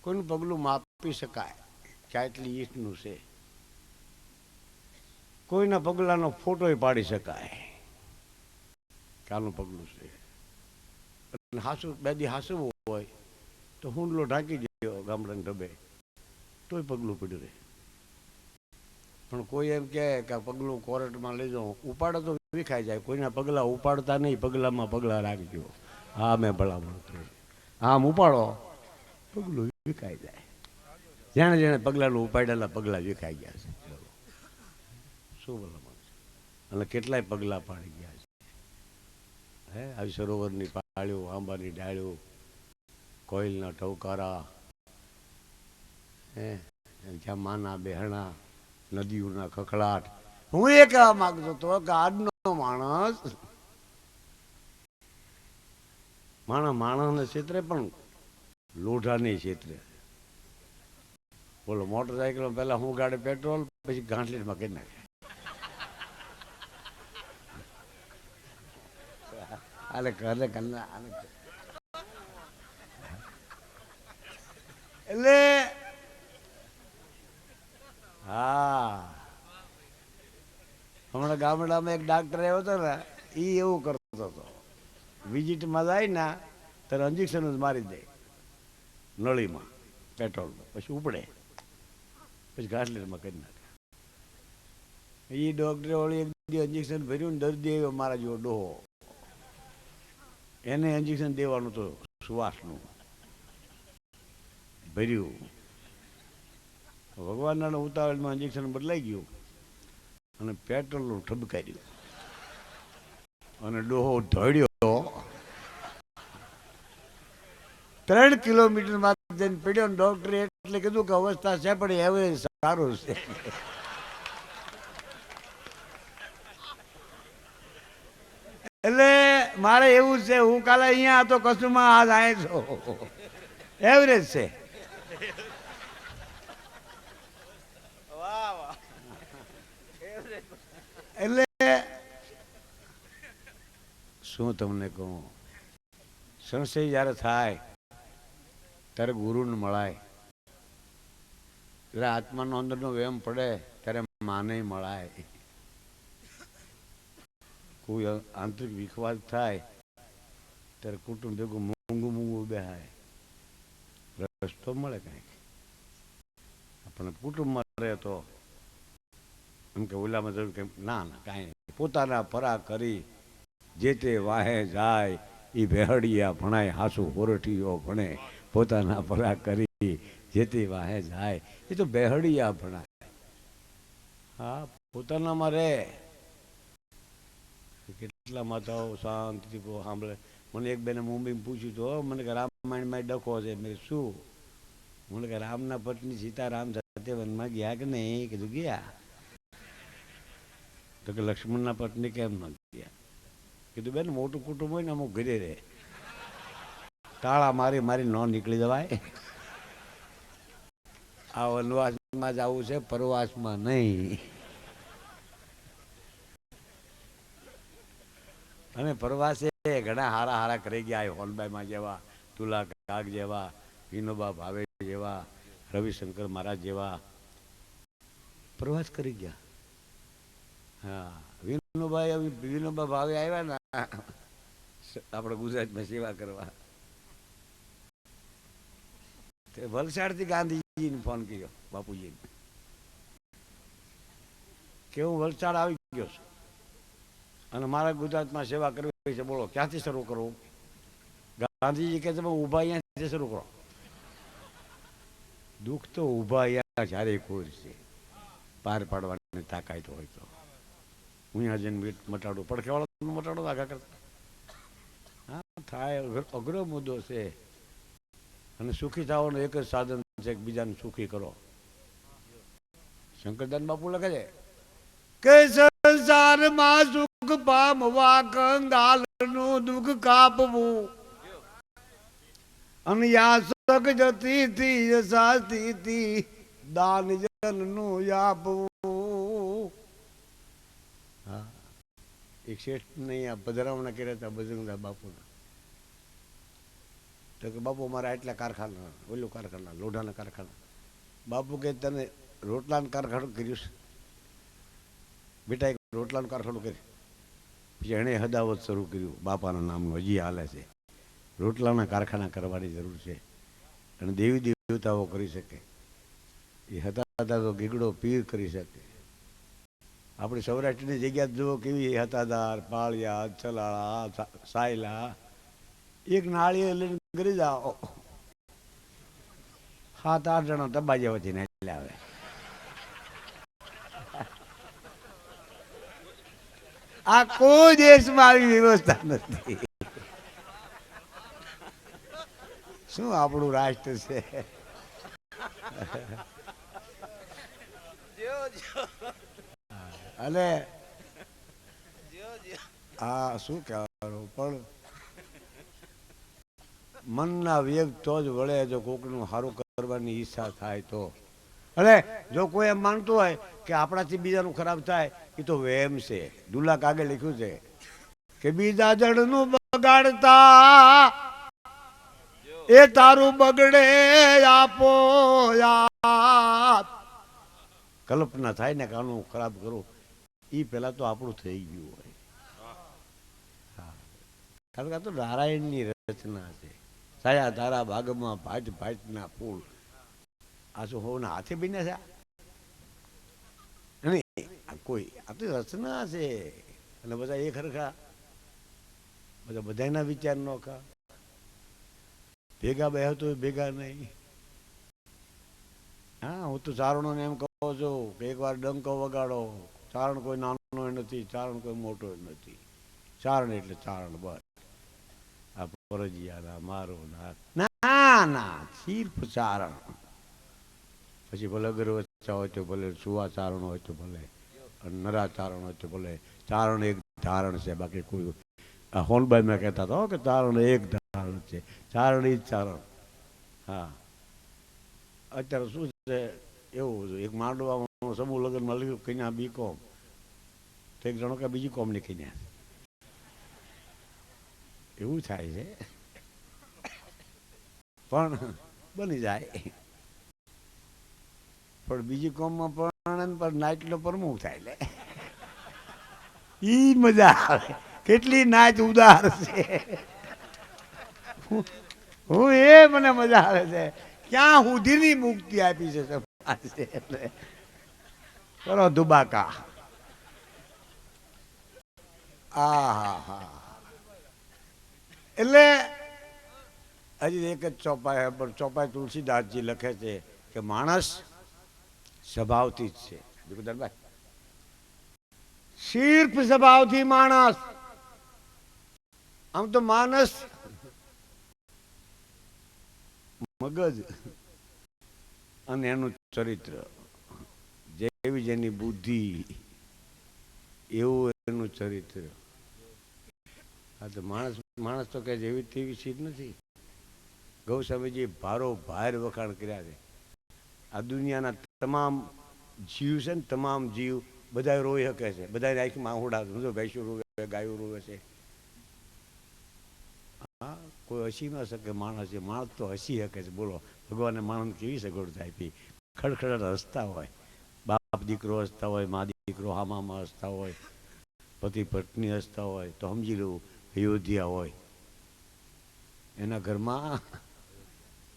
કોઈનું પગલું માપી શકાય કે આટલી ઈંટનું છે. કોઈના પગલાનો ફોટો પાડી શકાય કે આનું પગલું છે. હાસું બે દી હાસવું હોય તો હુંડલો ઢાંકી ગયો ગામડાને ઢબે તોય પગલું પડ્યું રહે. પણ કોઈ એમ કહે કે પગલું કોર્ટમાં લઈ જાઓ ઉપાડો તો વિખાઈ જાય. કોઈના પગલા ઉપાડતા નહીં પગલામાં પગલા રાખજો. હા મેં ભલામણ કરી આમ ઉપાડો પગલું વિખાઈ જાય. જેણે જેણે પગલાનું ઉપાડેલા પગલા વિખાઈ ગયા છે. શું ભલામણ છે અને કેટલાય પગલા પાડી ગયા છે. હે આવી સરોવરની પાળીઓ આંબાની ડાળીઓ કોઈલના ટવકારા હે જ્યાં માના બેહણા નદીઓના ખખડાટ. હું એ કહેવા માંગતો હતો કે આજનો માણસ માણસને ક્ષેત્રે પણ લોઢાની ક્ષેત્રે. બોલો મોટરસાઇકલ પહેલા હું ગાડે પેટ્રોલ પછી ગાંઠલીમાં કરી નાખે. એટલે હા હમણાં ગામડામાં એક ડાક્ટર આવ્યો હતો ને એ એવું કરતો હતો વિઝિટમાં જાય ને ત્યારે ઇન્જેક્શન જ મારી દે નળીમાં પેટ્રોલમાં પછી ઉપડે પછી ઘાસલેરમાં કરી નાખે. એ ડોક્ટરે ઓળી એક ઇન્જેક્શન ભર્યું ને દર્દી આવ્યો મારા જેવો ડોહો એને ઇન્જેક્શન દેવાનું તો સુવાસનું ભર્યું. ભગવાનના ઉતાવળમાં ઇન્જેક્શન બદલાઈ ગયું અને પેટ્રોલનું ઠબકાર્યું અને ડોહો ધોડ્યો 3 કિલોમીટરમાં જઈને પડ્યો ને ડોક્ટરે એટલે કીધું કે અવસ્થા છે પણ હવે સારું છે. એટલે મારે એવું છે હું કાલે અહીંયા હતો કચ્છમાં આજ આય છો એવરેજ છે. એટલે શું તમને કહું, સંશય જ્યારે થાય ત્યારે ગુરુને મળાય, જ્યારે આત્માનો અંદરનો વેમ પડે ત્યારે માને મળાય, કોઈ આંતરિક વિખવાદ થાય ત્યારે કુટુંબ ભેગું મૂંગું મૂંગું બેહાય, રસ્તો મળે કંઈક. આપણને કુટુંબમાં રહે તો એમ કે ઓલામાં જરૂર કે ના ના કાંઈ નહીં, પોતાના પરા કરી જે તે વાહે જાય એ બેહડિયા ભણાય, હાસુ હોરઠીઓ ભણે પોતાના પરા કરી જે તે વાહે જાય, એ તો બેહડિયા ભણાય. હા, પોતાનામાં રહે. કેટલા માતાઓ શાંતિથી સાંભળે. મને એક બેને મુંબઈમાં પૂછ્યું તો મને કે રામાયણમાં ડખો છે. મેં શું? મને કે રામના પત્ની સીતારામ સાથે વનમાં ગયા કે નહીં? કીધું ગયા. તો કે લક્ષ્મણના પત્ની કેમ ન ગયા? કીધું બેન મોટું કુટુંબ હોય ને અમુક ઘરે રહે, તાળા મારી મારી ન નીકળી જવાય. આ વનવાસમાં જવું છે, પરવાસમાં નહીં. અને પ્રવાસે ઘણા હારા હારા કરી ગયા, હોનબાઈમાં જેવા, તુલા કાગ જેવા, વિનોબા ભાવે જેવા, રવિશંકર મહારાજ જેવા પ્રવાસ કરી ગયા. હા, વિનોબા ભાવે આવ્યા ને આપણે ગુજરાતમાં સેવા કરવા, વલસાડથી ગાંધીજીને ફોન કર્યો બાપુજીને કે હું વલસાડ આવી ગયો છું અને મારા ગુજરાતમાં સેવા કરવી છે, બોલો ક્યાંથી શરૂ કરવું? ગાંધીજી કહે તમે ઊભા અહીંયાથી શરૂ કરો. દુઃખ તો ઊભા અહીંયા જ્યારે કોઈ છે, પાર પાડવાની તાકાત હોય તો હું અહીંયા જઈને મટાડું, પડખેવાળા મટાડો આગા કરતા. હા થાય, અઘરો મુદ્દો છે. અને સુખી થવાનો એક જ સાધન છે કે બીજાને સુખી કરો. શંકરદાન બાપુ લખે છે કે સંસારમાં સુખ પામવા કંગાલનું દુઃખ કાપવું, અને યાસક જતી યશાતી દાન જનનું આપવું. હા, એક શેઠ નહીં આ પધરાવણા કર્યા હતા બજરંગદાસ બાપુના. તો કે બાપુ મારા એટલા કારખાના, ઓલું કારખાના, લોઢાના કારખાના. બાપુ કે તને રોટલાનું કારખાનું કર્યું છે? બેટા એક રોટલાનું કારખાનું કર્યું. પછી એણે હદાવત શરૂ કર્યું, બાપાના નામનું હજી હાલે છે. રોટલાના કારખાના કરવાની જરૂર છે અને દેવી દેવતાઓ કરી શકે. એ હતા તો ગીગડો પીર કરી શકે. આપણી સૌરાષ્ટ્રની જગ્યા જુઓ કેવી, હતાદાર, પાળિયા, ચલાળા, સાયલા, એક નાળીએ લઈને કરી જાઓ 7-8 જણા દબાજ્યા વચ્ચે ને એટલે આવે. આ કોઈ દેશમાં આવી વ્યવસ્થા નથી. શું આપણું રાષ્ટ્ર છે? અને હા શું કહેવાનું, પણ મનના વેગ તો જ વળે જો કોકનું સારું કરવાની ઈચ્છા થાય તો. અને જો કોઈ એમ માનતું હોય કે આપણાથી બીજાનું ખરાબ થાય, એ તો વેમ છે. દુલા કાગે લખ્યું છે કે બીજા જણનું બગાડતા એ તારું બગડે આપો યાદ. કલ્પના થાય ને કાનું ખરાબ કરું, એ પેલા તો આપણું થઈ ગયું હોય. હા, કારણ કે આ તો નારાયણની રચના છે. સાયા તારા ભાગમાં ભાટ ભાટના ફૂલ, આ શું હોના હાથે બન્યા છે? કોઈ આ તો રચના છે. અને બધા એ ખરખા બધાના વિચાર નો ખા, ભેગા બે તો ભેગા નહીં. હા, હું તો ચારણોને એમ કહું છું કે એકવાર ડંકો વગાડો. ચારણ કોઈ નાનો નથી, ચારણ કોઈ મોટો નથી. ચારણ એટલે ચારણ બસ. આ પરજીયા મારો ના ના સિર્ફ ચારણ. પછી ભલે અગરવચ્ચા હોય તો ભલે, સુવાચારણ હોય તો ભલે, નરાચારણ હોય તો ભલે, ચારણ એક ધારણ છે. બાકી કોઈ આ હોનબાઈમાં કહેતા હતા કે ચારણ એક ધારણ છે, ચારણ એ જ ચારણ. હા, અત્યારે શું છે એવું એક માંડવામાં સમૂહ લગ્નમાં લખ્યું કન્યા BCom, તો એક જણો કે બીજી કોમની કન્યા. એવું થાય છે પણ બની જાય. પણ બીજી કોમમાં પણ નાચનો પ્રમુખ થાય લે ઈ મજા આવે. કેટલી નાચ ઉદાર છે. હું એ મને મજા આવે છે. ક્યાં સુધીની મુક્તિ આપી છે સમાજે. એટલે કરો દુબાકા. આ હા હા. એટલે હજી એક જ ચોપાઈ પણ ચોપાઈ તુલસીદાસજી લખે છે કે માણસ સ્વભાવથી જ છે. દરબાર સિર્ફ સ્વભાવથી માણસ. આમ તો માણસ મગજ અને એનું ચરિત્ર જેવી જેની બુદ્ધિ એવું એનું ચરિત્ર. હા તો માણસ માણસ તો કે જેવી તેવી ચીજ નથી. ગૌસ્વામીજી ભારો ભાર વખાણ કર્યા છે. આ દુનિયાના તમામ જીવ છે ને તમામ જીવ બધા રોઈ શકે છે. બધા આંખમાં આહુડા ભેંસું રોવે ગાયું રોવે છે. હા કોઈ હસી ન શકે માણસ. માણસ તો હસી શકે છે. બોલો ભગવાને માણસ કેવી સગવડતા આપી. ખડખડ હસતા હોય. બાપ દીકરો હસતા હોય. મા દીકરો હામામાં હસતા હોય. પતિ પત્ની હસતા હોય તો સમજી લેવું અયોધ્યા હોય. એના ઘરમાં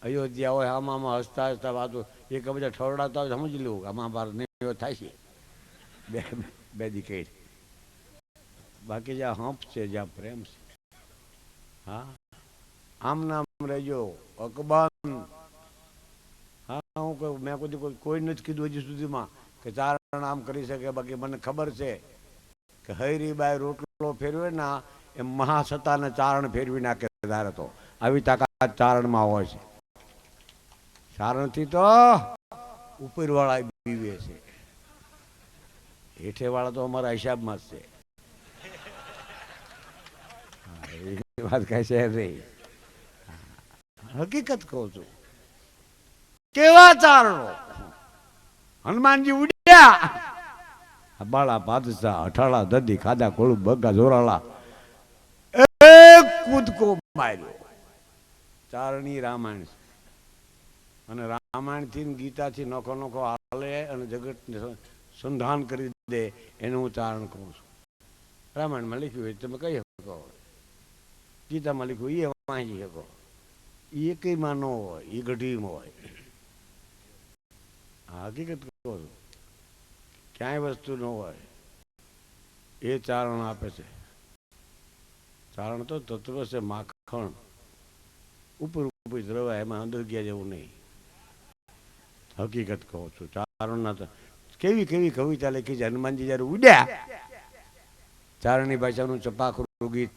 અયોધ્યા હોય. આમાં હસતા હસતા વાતો એક બધા ઠરડાતા હોય સમજી લેવું આમાં બાર નહીં થાય છે. બે દીકરી બાકી જ્યાં હંપ છે જ્યાં પ્રેમ છે. હા આમ નામ રહેજો અકબર. હા હું કહું મેં કોઈ નથી કીધું હજી સુધીમાં કે ચારણ આમ કરી શકે. બાકી મને ખબર છે કે હૈરીબાઈ રોટલો ફેરવે ને એ મહાસત્તાને ચારણ ફેરવી નાખે ધારે તો આવી તાકાત ચારણમાં હોય છે. ચારણથી તો ઉપરવાળા બીવે છે. હેઠેવાળા તો અમારા હિસાબમાં જ છે. એ વાત કઈ છે નહીં. હકીકત કહું છું. કેવા ચારણો. હનુમાનજી ઉડ્યા બાળા બાદશાહ અઠાળા દદી ખાધા ખોળું બગા જોરાળા એક કૂદકો માર્યો. ચારણી રામાયણ છે. અને રામાયણથી ગીતાથી નોખો નોખો હાલે અને જગતને સંધાન કરી દે એનું હું ચારણ કહું છું. રામાયણમાં લખ્યું હોય તમે કહી શકો. ગીતામાં લખ્યું એ વાંચી શકો. એ એકમાં ન હોય. એ ગઢીમાં હોય. હકીકત કહું છું. ક્યાંય વસ્તુ ન હોય એ ચારણ આપે છે. ચારણ તો તત્વ છે માખણ. ઉપર ઉપર રવાય એમાં અંદર ગયા જેવું નહીં. હકીકત કહું છું. ચારણના તો કેવી કેવી કવિતા લખી છે. હનુમાનજી જયારે ઉડ્યા ચારણની ભાષાનું ચપાખરું ગીત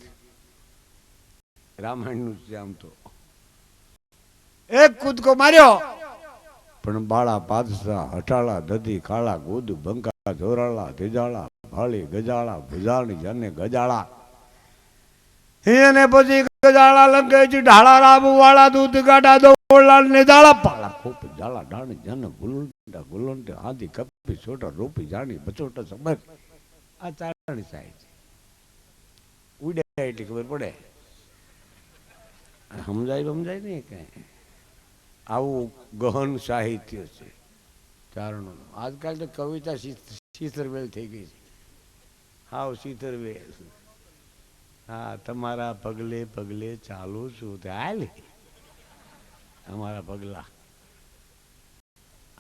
રામાયણનું છે. આમ તો એક કૂદકો માર્યો પણ બાળા પાદશા હટાળા દધી ખાળા ગોદ બંકા જોરાળા તેજાળા ભાળી ગજાળા ભુજાણી જને ગજાળા એને પછી ગજાળા લંકે ઢાળા રાબુ વાળા દૂધ ગાડા દોળા ને દાળા પાળા ખોપ જાળા ડાણી જન ગુલંડા ગુલંડે આદિ કપી છોટા રોપી જાણી બચોટા સમય આ ચારણી સાહેબ ઉડ્યા એટલી ખબર પડે. સમજાય નહીં કઈ. આવું ગહન સાહિત્ય છે ચારણોનું. આજકાલ તો કવિતા શીતરવેલ થઈ ગઈ છે. હાવ શીતરવેલ. હા તમારા પગલે પગલે ચાલુ છું તે હાલ અમારા પગલા.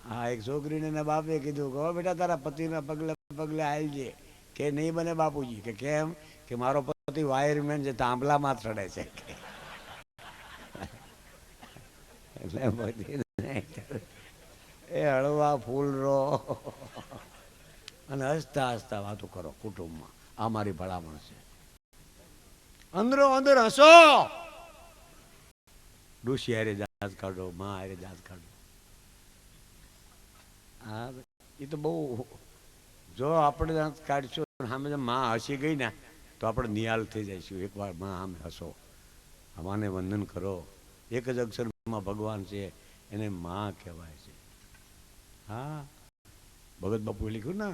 હા એક છોકરીને એના બાપે કીધું કે બેટા તારા પતિના પગલે પગલે હાલજે. કે નહીં બને બાપુજી. કે કેમ? કે મારો પતિ વાયરમેન છે તાંબલામાં ચડે છે. એટલે એ હળવા ફૂલ રો અને હસતા હસતા વાતો કરો કુટુંબમાં. આ મારી ભલામણ છે. અંદરો અંદર હસો. ડોશી હારે દાંત કાઢો. માં હારે દાંત કાઢો. હા એ તો બહુ. જો આપણે દાંત કાઢશું સામે માં હસી ગઈ ને તો આપણે નિહાલ થઈ જઈશું. એકવાર માં આમે હસો. માને વંદન કરો. એક જ અક્ષરમાં ભગવાન છે એને માં કહેવાય છે. હા ભગત બાપુ લખ્યું ને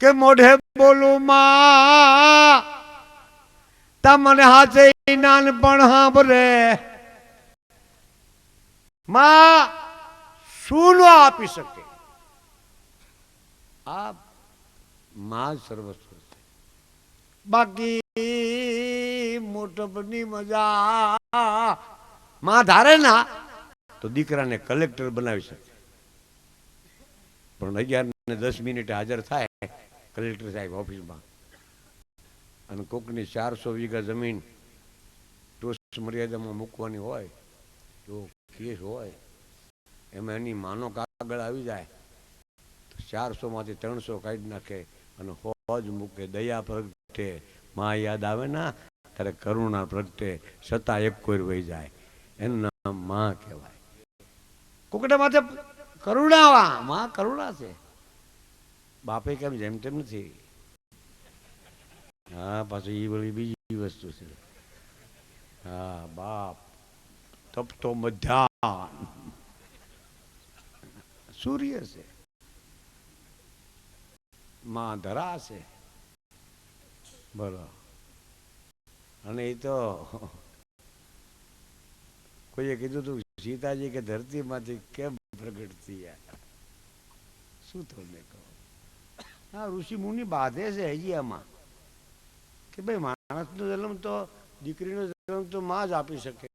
કે મોઢે બોલું માં તમને હાથે નાનપણ સાંભળે માં શું ન આપી શકે? આ માં સર્વસ્વ છે. બાકી મોટપની મજા માં ધારે ના તો દીકરાને કલેક્ટર બનાવી શકે, પણ 11:10 હાજર થાય કલેક્ટર સાહેબ ઓફિસમાં અને કોકની 400 વીઘા જમીન ટોચ મર્યાદામાં મૂકવાની હોય તો કેસ હોય, એમાં એની માનો કાગળ આવી જાય તો 400માંથી 300 કાઢી નાખે અને હોજ મૂકે. દયા પ્રગટે માં યાદ આવે ના ત્યારે કરુણા પ્રગટે, છતાં એક કોઈ વહી જાય, એનું નામ માં કહેવાય. કોકડા માથે કરુણા, માં કરુણા છે. બાપે કેમ જેમ તેમ નથી. હા પાછું એ વળી બીજી વસ્તુ છે. હા બાપ તપતો મધ્યાહન સૂર્ય છે, માં ધરા છે. બોલો. અને એ તો કોઈએ કીધું તું સીતાજી કે ધરતીમાંથી કેમ પ્રગટ થયા? શું તમને કહો? હા ઋષિ મુનિ બાંધે છે હજી આમાં કે ભાઈ માણસનો જન્મ તો દીકરીનો જન્મ તો માં જ આપી શકે,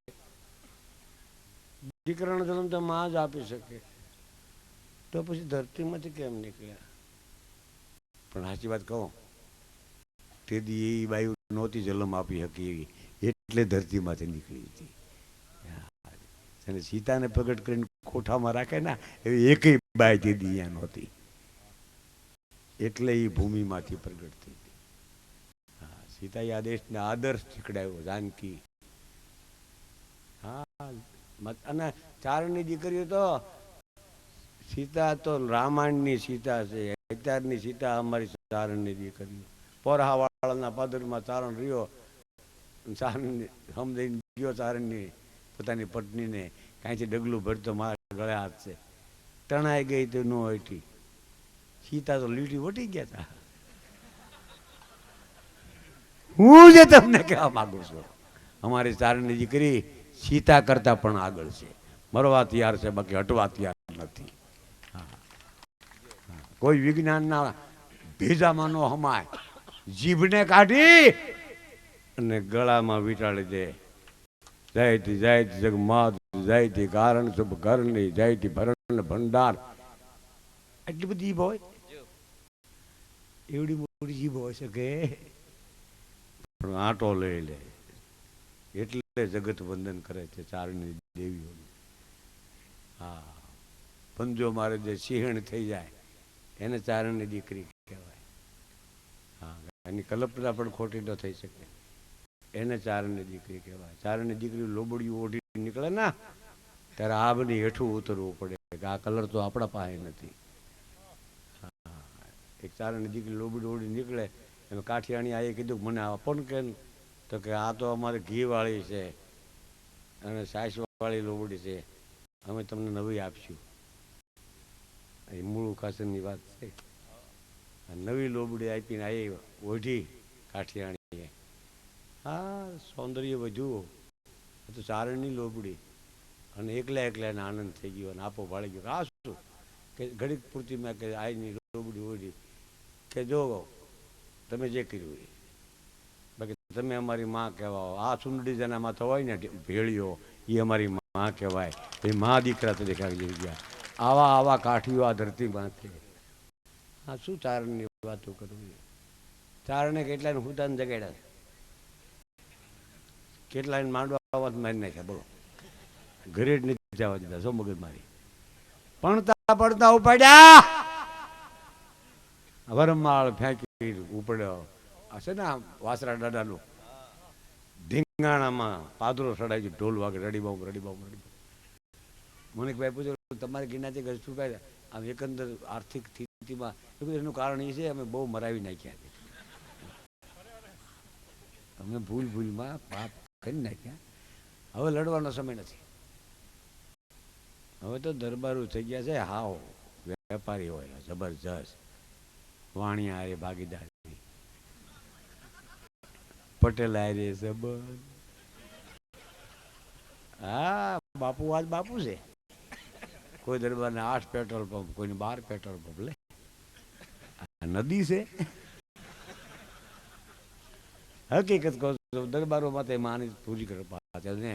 દીકરાનો જન્મ તો માં જ આપી શકે, તો પછી ધરતીમાંથી કેમ નીકળ્યા? પણ સાચી વાત કહો, તે દી એ બાયુ નહોતી જન્મ આપી શકી એવી, એટલે ધરતીમાંથી નીકળી હતી. અને સીતાને પ્રગટ કરીને કોઠામાં રાખે ને એવી એકેય બાઈ તે દી અહીંયા નહોતી, એટલે એ ભૂમિમાંથી પ્રગટ થઈ હતી. હા સીતાએ આ દેશને આદર્શ શીખડાવ્યો, જાનકી. હા અને ચારણની દીકરીઓ તો સીતા તો રામાયણની સીતા છે, અત્યારની સીતા અમારી ચારણની દીકરીઓ. પોરહાવાળાના પાદરમાં ચારણ રહ્યો, ચારણ સમજીને ગયો ચારણની પોતાની પત્નીને કાંઈથી ડગલું ભરતો મારા ગળે હાથ છે, તણાઈ ગઈ તો ન હટી. સીતા તો લીટી વટી ગયા હતા. હું જે તમને કહેવા માંગુ છું, અમારી ચારણની દીકરી સીતા કરતા પણ આગળ છે. મરવા તૈયાર છે, બાકી હટવા તૈયાર નથી. કોઈ વિજ્ઞાનના ભેજામાં નો હમાય, જીભને કાઢી અને ગળામાં વીંટાળી દે. જયથી જયથી જગમાત જયથી કારણ શુભ કરણી જયથી ભરણ ભંડાર. એટલી બધી જીભ હોય? એવડી મોટી જીભ હોય શકે? પણ આંટો લઈ લે એટલે જગત વંદન કરે છે ચારણની દેવીઓને. હા પંજો મારે જે સિંહણ થઈ જાય એને ચારણની દીકરી કહેવાય. હા એની કલ્પના પણ ખોટી ન થઈ શકે, એને ચારણની દીકરી કહેવાય. ચારણની દીકરી લોબડિયું ઓઢી નીકળે ને ત્યારે આ બધી હેઠું ઉતરવું પડે કે આ કલર તો આપણા પાસે નથી. હા એક ચારણની દીકરી લોબડી ઓઢી નીકળે, એમ કાઠિયાણી આએ કીધું મને આપો ને કે, તો કે આ તો અમારે ઘીવાળી છે અને સાસવાળી લોબડી છે, અમે તમને નવી આપશું. એ મૂળ ઉકાસનની વાત છે. નવી લોબડી આપીને આ ઓઢી કાઠિયાણીએ. હા સૌંદર્ય વધ્યું તો ચારણની લોબડી, અને એકલા એકલાને આનંદ થઈ ગયો અને આપો ભાળી ગયો. આ શું કે ઘડીક પૂરતી મેં કે આઈની લોબડી ઓઢી કે જો તમે જે કર્યું એ, બાકી તમે અમારી માં કહેવાઓ. આ સુંદડી જેનામાં તો હોય ને ભેળીઓ, એ અમારી માં કહેવાય. એ મા દીકરા તો દેખાડી જઈ ગયા. આવા આવા કાઠીઓ આ ધરતીમાં છે. હા શું ચારણની વાતો કરવી? ચારણે કેટલાને હુદાને જગાડ્યા, કેટલાને માંડવા વાત મારી નાખ્યા. બોલો ઘરે જ નથી જવા દીધા. સો મગજ મારી ભણતા પડતા ઉપાડ્યા, વરમાળ ફેંકી ઉપડ્યો. આ છે ને વાસરા દાદાનું ધીંગાણામાં પાદરો સડાઈ ઢોલ વાગે રડી બાઉ રડી બાઉ રડી બાઉ. મને ભાઈ પૂછ્યું તમારે ગિરનારથી ઘર શું કાઢ્યા? આમ એકંદર આર્થિક સ્થિતિમાં એનું કારણ એ છે અમે બહુ મરાવી નાખ્યા છે, અમે ભૂલ ભૂલમાં પાપ કરી નાખ્યા. હવે લડવાનો સમય નથી. હવે તો દરબારો થઈ ગયા છે. હાવ વેપારી હોય જબરજસ્ત, વાણિયા એ ભાગીદારી. પટેલ આરે સંબંધ. હા બાપુ આજ બાપુ છે. કોઈ દરબારને 8 પેટ્રોલ પંપ, કોઈને 12 પેટ્રોલ પંપ. લે નદી છે. હકીકત કહું છું, દરબારો માટે માની પૂરી કૃપા છે ને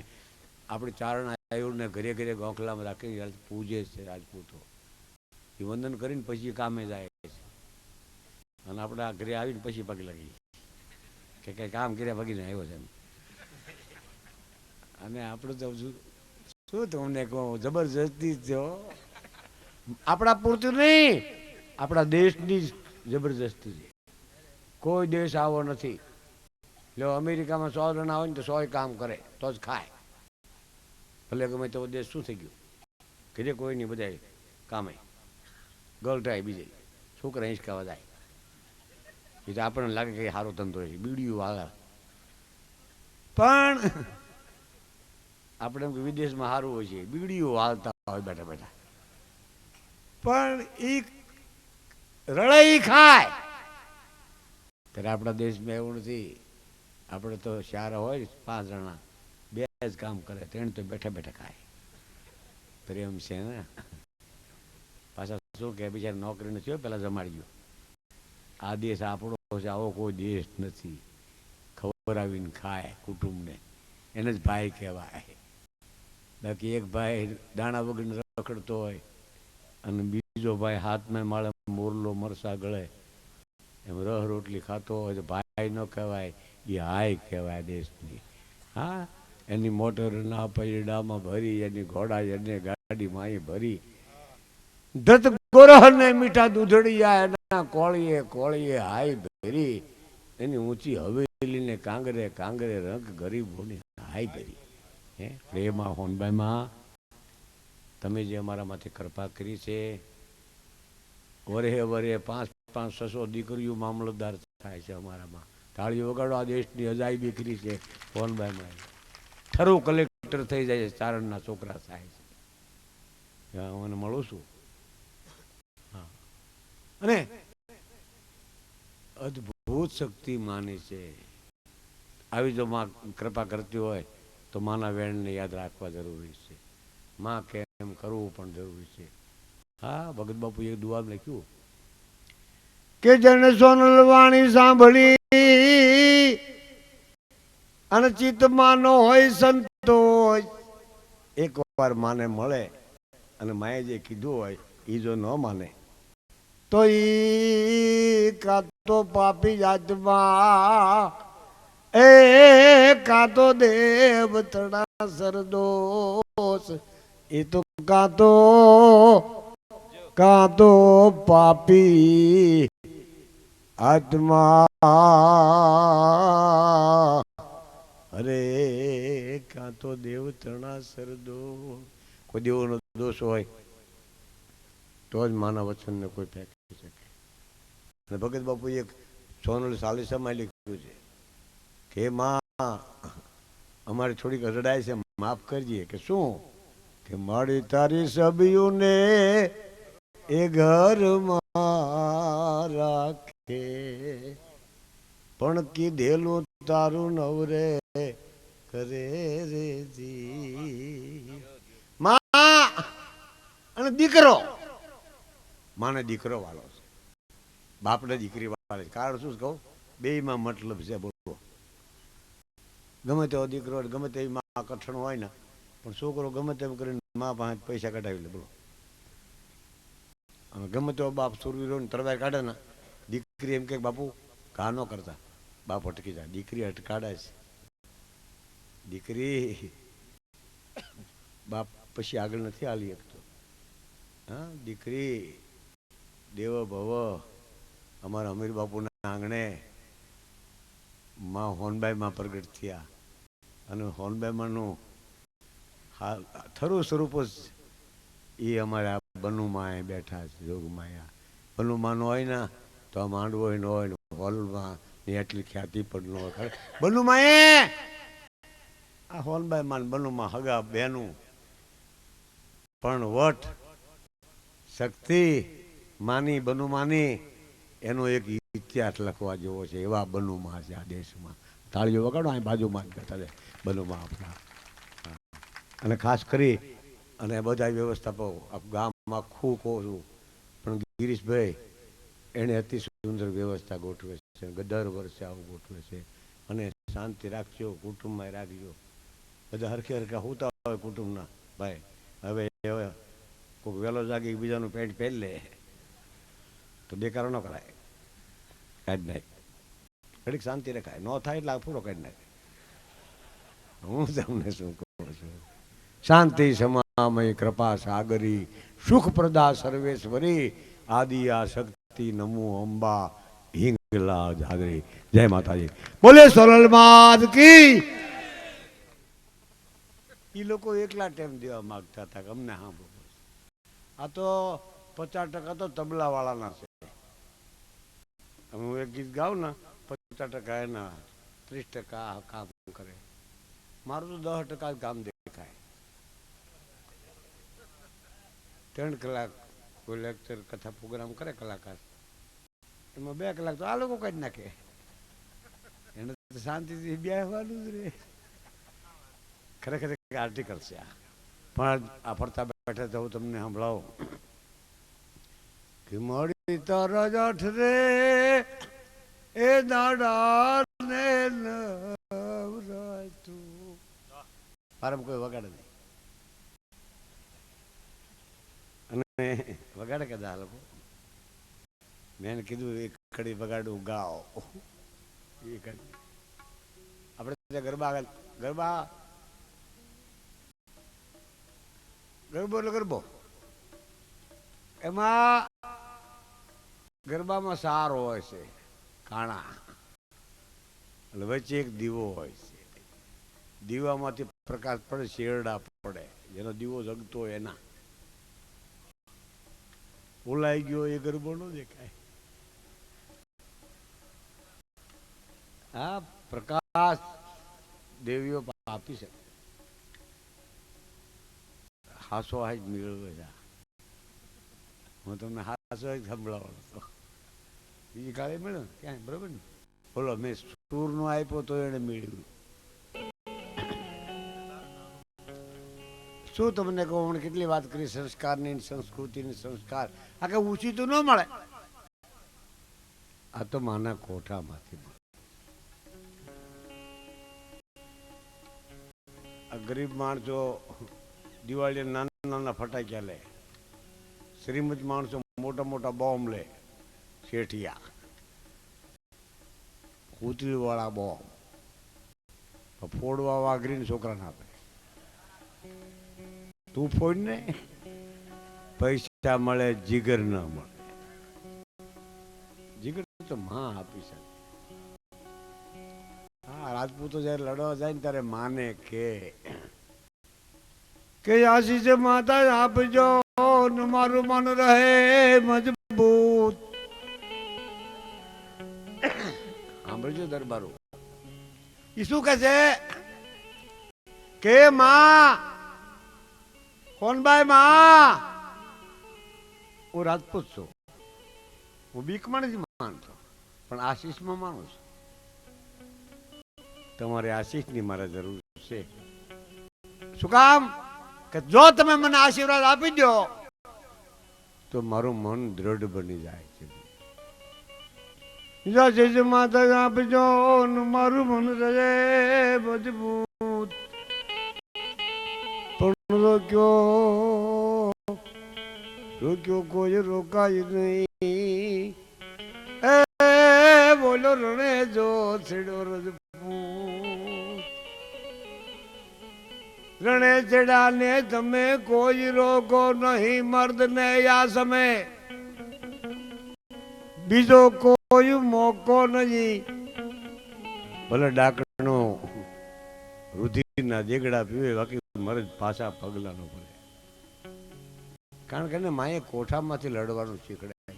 આપણી ચારણ આયુને ઘરે ઘરે ગોખલામાં રાખીને પૂજે છે રાજપૂતો. એ વંદન કરીને પછી કામે જાય છે. અને આપણે આ ઘરે આવીને પછી પગ લાગી કે કંઈ કામ કર્યા પગીને આવ્યો છે. અને આપણે તો શું તમને કહું, જબરજસ્તી જો આપણા પૂરતું નહીં, આપણા દેશની જબરજસ્તી છે. કોઈ દેશ આવો નથી. જો અમેરિકામાં 100 જણા હોય ને તો 100 કામ કરે તો જ ખાય. ભલે ગમે તેવો દેશ શું થઈ ગયો, ઘરે કોઈ નહીં, બધા કામે ગલટાય બીજે છોકરા હિંચકાવા જાય. એ તો આપણને લાગે કે સારો ધંધો છે, બીડીયું વાળા. પણ આપણે એમ કે વિદેશમાં સારું હોય છે, બીડીયું હાલતા હોય બેઠા બેઠા. પણ એ રળાઈ ખાય. ત્યારે આપણા દેશમાં એવું નથી. આપણે તો 4 હોય 5 જણા, 2 જ કામ કરે, 3 તો બેઠા બેઠા ખાય. પ્રેમ છે ને. પાછા શું કે બિચારા નોકરી નથી હોય, પેલા જમાડી ગયો. આ દેશ આપણો છે, આવો કોઈ દેશ નથી. ખવડાવીને ખાય કુટુંબને, એને જ ભાઈ કહેવાય. બાકી એક ભાઈ દાણા વગરને રખડતો હોય અને બીજો ભાઈ હાથમાં માળે મોરલો મરસા ગળે એમ રહ રોટલી ખાતો હોય તો ભાઈ ન કહેવાય, એ હાય કહેવાય દેશની. હા, એની મોટર ના પૈડામાં ભરી, એની ઘોડા એને ગાડીમાં અહીં ભરી, ધત ગોરહને મીઠા દૂધડિયા એના કોળીએ કોળીએ હાય ભરી, એની ઊંચી હવેલીને કાંગરે કાંગરે રંગ ગરીબોને હાય ભરી. હે પ્રેમા હોનબાઈમાં તમે જે અમારા માથે કૃપા કરી છે. વરે વરે 500-600 દીકરીઓ મામલતદાર થાય છે અમારામાં. તાળીઓ વગાડો, આ દેશની અજાયબી કરી છે હોનબાઈમાં. થરું કલેક્ટર થઈ જાય છે, ચારણના છોકરા થાય છે. મને મળું છું. હા, અને અદભુત શક્તિ માની છે. આવી જો માં કૃપા કરતી હોય તો માના વેણને યાદ રાખવા જરૂરી છે. માં કેમ કરવું પણ જરૂરી છે. હા, ભગત બાપુ એક દુઆ લખ્યું કે જેને સોનલ વાણી સાંભળી અને ચિત્તમાં ન હોય સંતોષ, એક વાર માને મળે અને માએ જે કીધું હોય એ જો ન માને તો ઈ કાં તો પાપી જાતમાં, એ કાં તો દેવ તણા સરદોષ, એ તો કાં તો પાપી આત્મા, અરે કાં તો દેવ તણા સરદો. કોઈ દેવોનો દોષ હોય તો જ માના વચનને કોઈ ફેંકી શકે. અને ભગત બાપુ એક સોનલ સાલિસામાં લખ્યું છે કે માં અમારી થોડીક રડાય છે, માફ કરજે. કે શું? કે મારી તારી સભ્યુને એ ઘરમાં રાખે, પણ કીધેલું તારું નવરે કરે રે જી. માં અને દીકરો, માને દીકરો વાળો છે, બાપને દીકરી વાળે. કારણ શું કહું, બેયમાં મતલબ છે. બોલો, ગમે તેવો દીકરો ગમે તેવી માં કઠણ હોય ને, પણ છોકરો ગમે તેમ કરીને મા પાસે પૈસા કઢાવી લે. બોલો, અને ગમે તેવો બાપ સુરવીરો તરવાર કાઢે ને, દીકરી એમ કે બાપુ ઘા ન કરતા, બાપ અટકી જાય. દીકરી અટકાડે છે. દીકરી બાપ પછી આગળ નથી હાલી શકતો. હા, દીકરી દેવ ભવ અમારા અમીર બાપુના આંગણે માં હોનબાઈમાં પ્રગટ થયા અને હોનબાઈમાંનું થરું સ્વરૂપ જ એ અમારા બનુમાં બેઠા છે. જોગમાયા બનુમાં ન હોય ને તો આ માંડવો ન હોય ને હોલમાં એટલી ખ્યાતિ પણ ન હોય. બનુમાં આ હોનબાઈમાં બનુમાં હગા બેનું, પણ વટ શક્તિ માની બનુમાની એનો એક ઇતિહાસ લખવા જેવો છે. એવા બનુમાં છે આ દેશમાં. તાળીઓ વગાડો અહીં બાજુમાં જ બેઠા છે બનુમાં આપણા. અને ખાસ કરી અને બધા વ્યવસ્થાપકો ગામમાં આખું કહું છું પણ ગિરીશભાઈ એણે અતિ સુંદર વ્યવસ્થા ગોઠવે છે, દર વર્ષે આવું ગોઠવે છે. અને શાંતિ રાખજો, કુટુંબમાં રાખજો, બધા હરખે હરખા હોતા હોય કુટુંબના ભાઈ. હવે કોઈ વહેલો જાગી બીજાનું પેન્ટ પહેરી લે તો બેકાર ન કરાય, કાઢી નાખ, ઘડીક શાંતિ રખાય, ન થાય એટલે પૂરો કાઢી નાખે. હું તમને શું કહું છું, શાંતિ સમામય કૃપા સાગરી સુખ પ્રદા સર્વેશ્વરી આદિયા શક્તિ નમો અંબા હિંગલા જાગરી. જય માતાજી, બોલે સોરલ માત કી. એ લોકો એકલા ટાઈમ દેવા માંગતા હતા કે અમને હા બોલો. આ તો 50% તો તબલા વાળાના છે. હું એક ગીત ગાઉં ને 50% એના, 30% કામ કરે. મારું તો 10% કામ દેખાય. 3 કલાક કોઈ લેક્ચર કથા પ્રોગ્રામ કરે કલાકાર, એમાં 2 કલાક તો આ લોકો કાઢી નાખે. એને તો શાંતિથી બેસવાનું જ રે. ખરેખર આર્ટિકલ છે આ. પણ આ ફરતા બેઠા તો હું તમને સંભળાવું કે મળી તારા જઠ રે એ દાડા ને નવરાતું. પારમ કોઈ વગાડે નહીં અને વગાડે કદા લોકો. મેં એને કીધું એક કડી વગાડું ગાઓ. એ કડી આપણે ગરબા ગરબા ગરબો એટલે ગરબો, એમાં ગરબામાં સાર હોય છે કાણા, એટલે વચ્ચે એક દીવો હોય છે. દીવામાંથી પ્રકાશ પડે, શેરડા પડે, જેનો દીવો જગતો હોય એના. ઓલાઈ ગયો એ ગરબો ન દેખાય. હા, પ્રકાશ દેવીઓ આપી છે. હાસો હાજ મેળવે છે. હું તમને હાસો જ સંભળાવવાનો હતો. બીજી કાળે મળ્યો ને ક્યાંય, બરોબર ને. બોલો, મેં સૂરનો આપ્યો તો એને મેળવ્યું. શું તમને કહું, કેટલી વાત કરી સંસ્કારની, સંસ્કૃતિની, સંસ્કાર. આ કે ઊંચી તો ન મળે, આ તો માના કોઠામાંથી મળે. આ ગરીબ માણસો દિવાળી નાના નાના ફટાક્યા લે, શ્રીમંત માણસો મોટા મોટા બોમ્બ લે, શેઠિયા ઉતરી વાળા બોમ્બ ફોડવા વાઘરીને છોકરાને આપે. તું ફોડ ને, પૈસા મળે જીગર ન મળે. જીગર તો માં આપી શકે. હા, રાજપૂતો જયારે લડવા જાય ને ત્યારે માને કે આશીષ માતા આપજો મારું મન રહે મજબૂત. સાંભળજો દરબારો, ઈ શું કહે છે કે માં, કોનબાઈ માં, હું રાજપૂત છું, હું બીકમાં નથી માનતો, પણ આશીષમાં માનું છું. તમારે આશીષની મારે જરૂર છે. શું કામ? કે જો તમે મને આશીર્વાદ આપી દો તો મારું મન દ્રઢ બની જાય છે. આશીષ માતા આપજો મારું મન રહે મજબૂત. પણ રોક્યો કોઈ રોકાય નહીં. એ બોલો રણે જો છેડો રજપૂત. રણે છેડાને તમે કોઈ રોકો નહીં, મર્દ ને યા સમય બીજો કોઈ મોકો નહીં. ભલે ડાકણો રુધિરના દેગડા પીવે, બાકી મરદ પાછા પગલા નો પડે. કારણ કે માએ કોઠામાંથી લડવાનું શીખડાય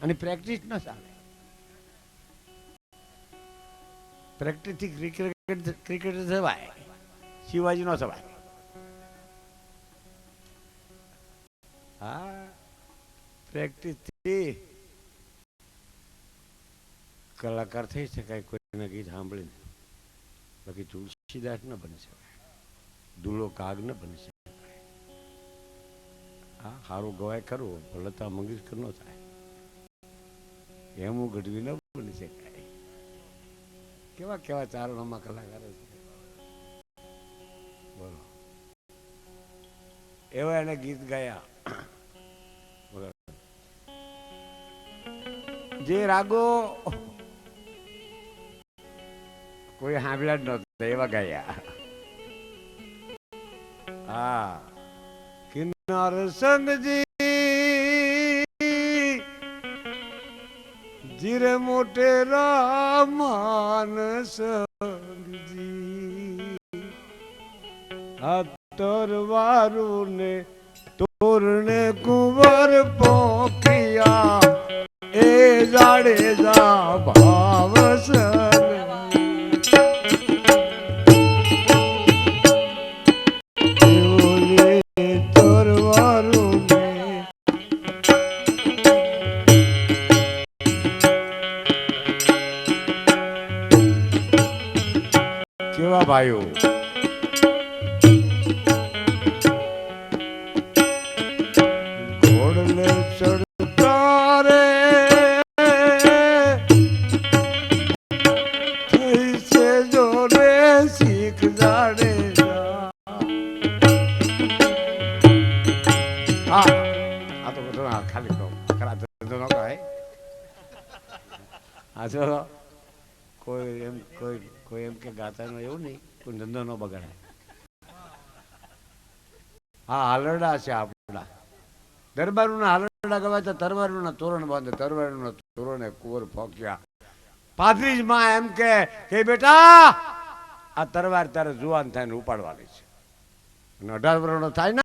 અને પ્રેક્ટિસ ના ચાલે. પ્રેક્ટિસથી ક્રિકેટ થવાય, શિવાજી નો થવાય. હા, પ્રેક્ટિસથી કલાકાર થઈ શકાય કોઈના ગીત સાંભળીને. બાકી તુલસીદાસ ન બની શકાય, દુલો કાગ ન બની શકાય. હા, સારું ગવાય ખરું, લતા મંગેશકર ન થાય. હેમુ ગઢવી ન બની શકાય. કેવા કેવા ચારણોમાં કલાકારો છે, બોલો. એવા એને ગીત ગાયા. જે રાગો કોઈ સાંભળ્યા જ નહોતા એવા ગાયા. હા, કિન્નર સંગજી જીરે મોટે રામાન સંગજી આ તરવારું ને તોરણે કુંવર પોખિયા એ જાડેજા ભાવ કેવા ભાઈઓ. ઘોડલે ચડતા રે થઈ છે જો રે શીખ જાડે. હા, આ તો બધું ખાલી ખરા ધંધો ન કરાય. આ જો કોઈ એમ કે ગાતા નો એવું નહીં, કોઈ ધંધો ન બગાડાય. હા, હાલરડા છે આપણા દરબારું ના હાલરડા ગવાય તો તરવારું ના તોરણ બાંધે, તરવારું ના તોરણે કુંવર ફોક્યા. પાદરી જ માં એમ કે બેટા આ તરવાર તારે જુવાન થાય ને ઉપાડવાની છે, અને 18 વર્ષનો થાય ને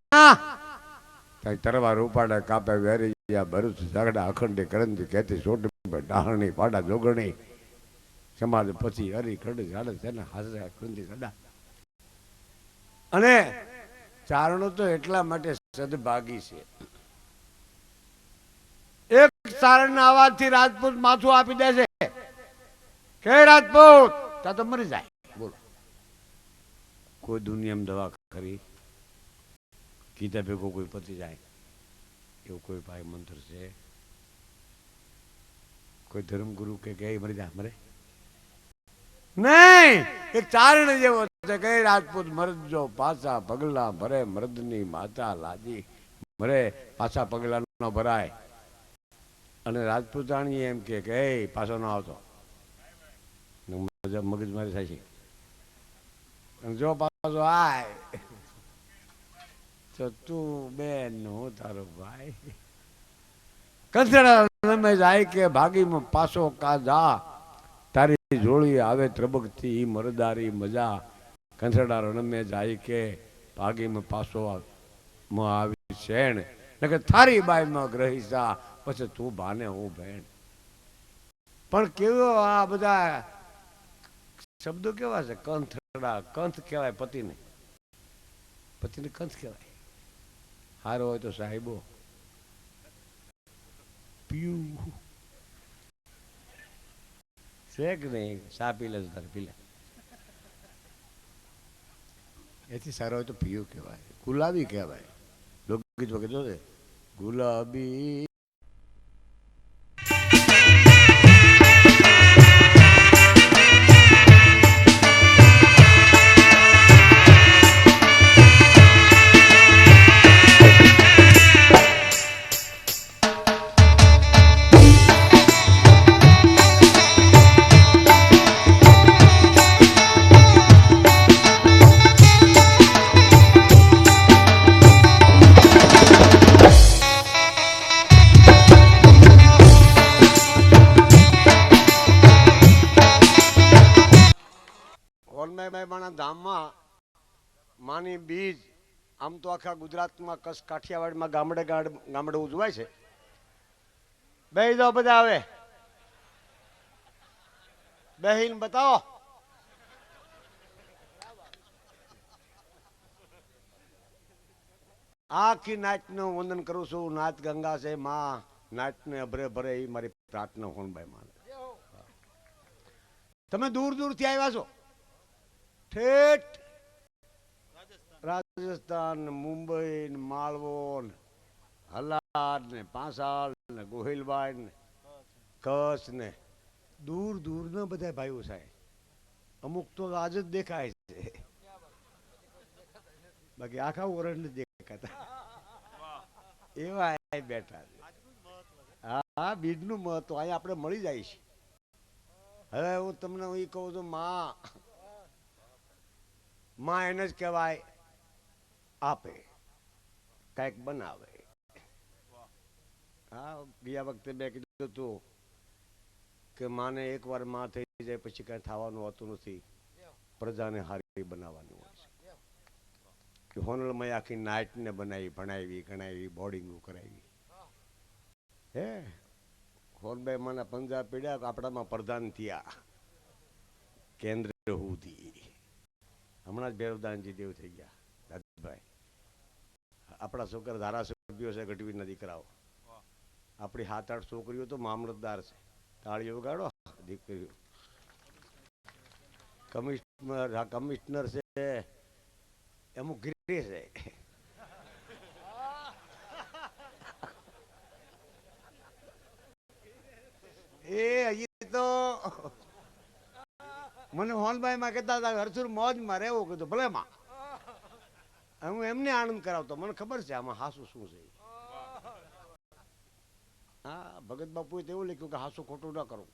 ત્યાં તરવાર ઉપાડે, કાપે વેરી ભરૂચ ઝગડા અખંડી કરંદી કહેતી સોટી ડાહણી પાડા જોગણી સમાજ પછી હરી ખડી ઝાડે છે ને હાસે ખુંદી સડા. અને ચારણો તો એટલા માટે સદભાગી છે. એક ચારણ અવાજથી રાજપૂત માથું આપી દે છે કે રાજપૂત ત્યાં તો મરી જાય. બોલો, કોઈ દુનિયામાં દવા કરી કીધા ભેગો કોઈ પતી જાય એવું કોઈ ભાઈ મંત્ર છે? કોઈ ધર્મગુરુ કે મરી જાય મરે નહીં. એક ચારણ જેવો છે કે રાજપૂત મરજો પાછા પગલા ભરે, મર્દની માતા લાજી મરે પાછા પગલા ન ભરાય. અને રાજપૂતાણી એમ કે પાછો ન આવતો, મગજ મારી થાય છે. અને જો પાછો આય તો તું બેન હું તારો ભાઈ કંસડા જાય કે ભાગીમાં પાછો કાજા તારી જોડી આવે ત્રબકથી મરદારી મજા. કંસડા રણમે જાય કે ભાગીમાં પાછો આવી શેણ કે થારી બાઈમાં ગ્રહીસા પછી તું ભાને હું ભેણ. પણ કેવો આ બધા શબ્દો કેવા છે? કંથડા, કંથ કહેવાય પતિને, પતિને કંથ કહેવાય. હારો હોય તો સાહેબો પીયું છે કે નહીં? સા પી લે તારે પી લે. એથી સારો હોય તો પીયું કહેવાય, ગુલાબી કહેવાય. લોકગીત વખત જોશે ગુલાબી. ધામમાં માની બીજ આમ તો આખા ગુજરાતમાં કચ્છ કાઠિયાવાડમાં ગામડે ઉજવાય છે. બેહી જાઓ બધા, હવે બેહીને બતાવો. આખી નાચનું વંદન કરું છું. નાચ ગંગા છે માં, નાચને અભરે ભરે એ મારી પ્રાર્થના હોનભાઈ માં. તમે દૂર દૂરથી આવ્યા છો, ઠેઠ રાજસ્થાન ને મુંબઈ ને માળવો ને હલાદ ને પાંસાળ ને ગોહિલવાડ ને કચ્છ ને દૂર દૂરના બધા ભાઈઓ સાહેબ. અમુક તો આજ જ દેખાય છે, બાકી આખા ઓરડ નથી દેખાતા એવા બેઠા છે. હા, બીજનું મહત્વ અહીંયા આપણે મળી જાય છે. હવે હું તમને એ કહું છું, માં એને જ કહેવાય આપે કઈક બનાવે. હા, ગયા વખતે મેં કીધું હતું કે માને એકવાર માં થઈ જાય પછી કઈ થવાનું હોતું નથી, પ્રજાને હારી બનાવવાની હોય છે. કે હોનલમાં આખી નાઇટને બનાવી, ભણાવી, ગણાવી, બોર્ડિંગો કરાવી. હે હોનભાઈ મને પંજાબ પીડ્યા, આપણામાં પ્રધાન થયા કેન્દ્ર સુધી. હમણાં જ ભૈરવદાનજી દેવ થઈ ગયા દાદાભાઈ. આપણા છોકરા ધારાસભ્યો છે, ગઢવીના દીકરાઓ. આપણી 7-8 છોકરીઓ તો મામલતદાર છે. તાળીઓ વગાડો દીકરીઓ. કમિશનર છે, અમુક ગીરી છે. એ હજી તો મને હોનભાઈ માં કહેતા હતા હરસુર મોજ માં રહેવું. કીધું ભલે માં, હું એમને આનંદ કરાવતો. મને ખબર છે આમાં હાસુ શું છે. હા, ભગત બાપુએ તેવું લખ્યું કે હાસુ ખોટું ન કરવું.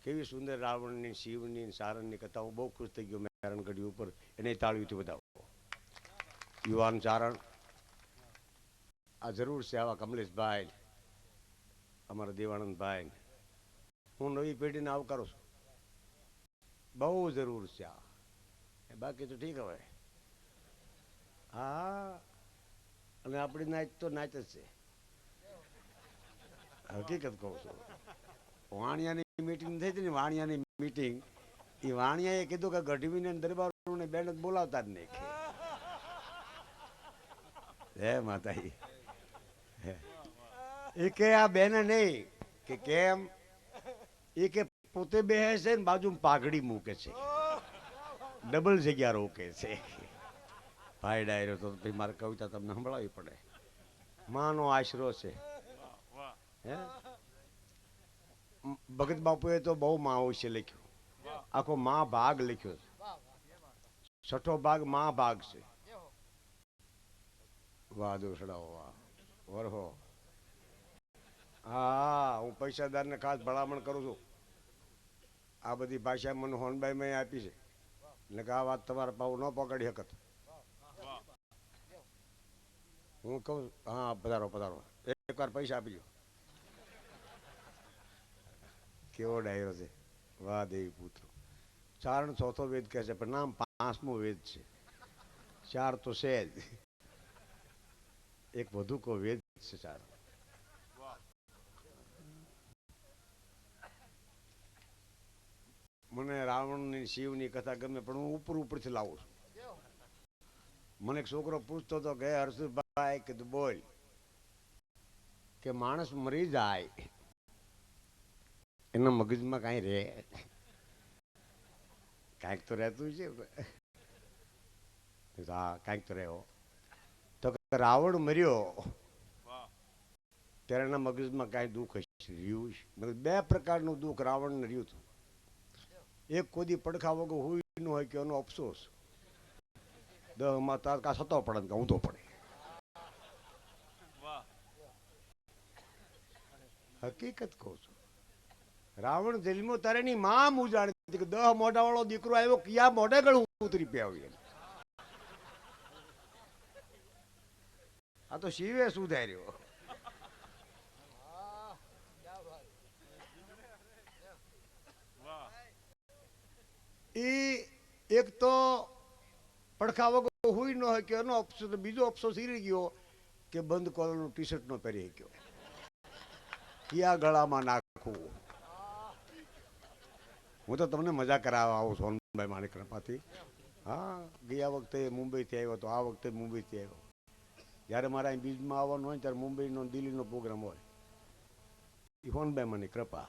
કેવી સુંદર રાવણની, શિવની, સારણની કથા. હું બહુ ખુશ થઈ ગયો મેરણગઢી ઉપર એને તાળીઓથી વધાવો. યુવાન ચારણ આ જરૂર છે, આવા કમલેશભાઈ, અમારા દેવાનંદભાઈ, હું નવી પેઢીને આવકારું છું. બહુ જરૂર છે આ. બાકી તો ઠીક હવે. હા, અને આપણી નાચ તો નાચ જ છે. હકીકત કહું છું. વાણિયાની મીટિંગ થઈ હતી ને, વાણિયાની મીટિંગ, એ વાણિયાએ કીધું કે ગઢવીને દરબારોને બેન બોલાવતા જ નહીં. હે માતાજી, એ કે આ બેને નહીં કે કેમ, એ કે પોતે બેસે છે ને બાજુમાં પાઘડી મૂકે છે, ડબલ જગ્યા રોકે છે. ભાઈ ડાયરો તો ભાઈ મારે કવિતા તમને સંભળાવી પડે. માનો આશરો છે. હે ભગત બાપુએ તો બહુ માં વિશે લખ્યું, આખો માં ભાગ લખ્યો છે. 6ઠો ભાગ માં ભાગ છે. વાહ દોસડાઓ વાહ, વરહો. હા, હું પૈસાદારને ખાસ ભલામણ કરું છું. આ બધી ભાષા મને હોનભાઈ મેં આપી છે, એટલે કે આ વાત તમારા પાઉ ન પકડી શકત. હું કહું હા પધારો પધારો, એકવાર પૈસા આપી દો. કેવો ડાયરો છે, વાહ દેવી પુત્ર. ચારણ 4થો વેદ કહે છે, પણ નામ 5મો વેદ છે. 4 તો છે જ, એક વધુ કો વેદ છે ચારણ. મને રાવણની, શિવની કથા ગમે, પણ હું ઉપરથી લાવું છું. મને એક છોકરો પૂછતો હતો કે હર્ષુભાઈ, કીધું બોલ, કે માણસ મરી જાય એના મગજમાં કાંઈ રહે? કાંઈક તો રહેતું છે. હા, કાંઈક તો રહ્યો. તો રાવણ મર્યો ત્યારે એના મગજમાં કાંઈ દુઃખ રહ્યું? 2 પ્રકારનું દુઃખ રાવણને રહ્યું હતું. એક કોઈ પડખા વગર હોય ન હોય કે એનો અફસોસ, દહમાં તાર કા સતો પડે કે ઊંધો પડે. હકીકત કહું છું. રાવણ જેલમાં તારે ની માં મુજાણી હતી કે 10 મોઢા વાળો દીકરો આવ્યો, ક્યાં મોઢે ગળું ઉતરી પ્યાવી. આ તો શિવે સુધાર્યો. એ એક તો પડખા વગર હુઈ ન હોય કે એનો અફસોસ. બીજો અફસોસ એ રહી ગયો કે બંધ કોલરનું ટી-શર્ટ નો પહેરી ગયો, ક્યાં ગળામાં નાખવું. હું તો તમને મજા કરાવવા આવું સોનભાઈ મારી કૃપાથી. હા, ગયા વખતે મુંબઈથી આવ્યો તો આ વખતે મુંબઈથી આવ્યો. જ્યારે મારે અહીં બીજમાં આવવાનું હોય ત્યારે મુંબઈનો, દિલ્હીનો પ્રોગ્રામ હોય. એ સોનભાઈ મારી કૃપા.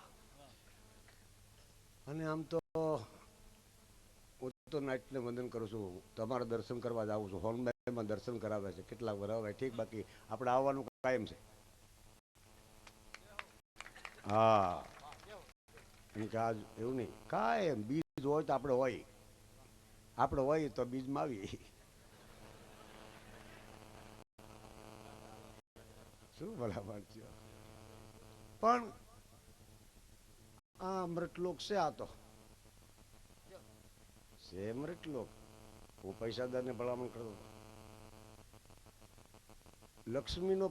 અને આમ તો હું તો નાઇટને વંદન કરું છું, તમારા દર્શન કરવા જાઉં છું, હોર્નબાઈમાં દર્શન કરાવે છે, કેટલાક વરાવે ઠીક, બાકી આપણે આવવાનું કાયમ છે. હા, કારણ કે આજ એવું નહીં કાયમ બીજ હોય તો આપણે હોય તો બીજમાં આવી. શું બરાબર છે, પણ આ અમૃતલોક છે, આ તો છે અમૃતલોક. હું પૈસાદારને ભલામણ કરતો હતો, લક્ષ્મીનો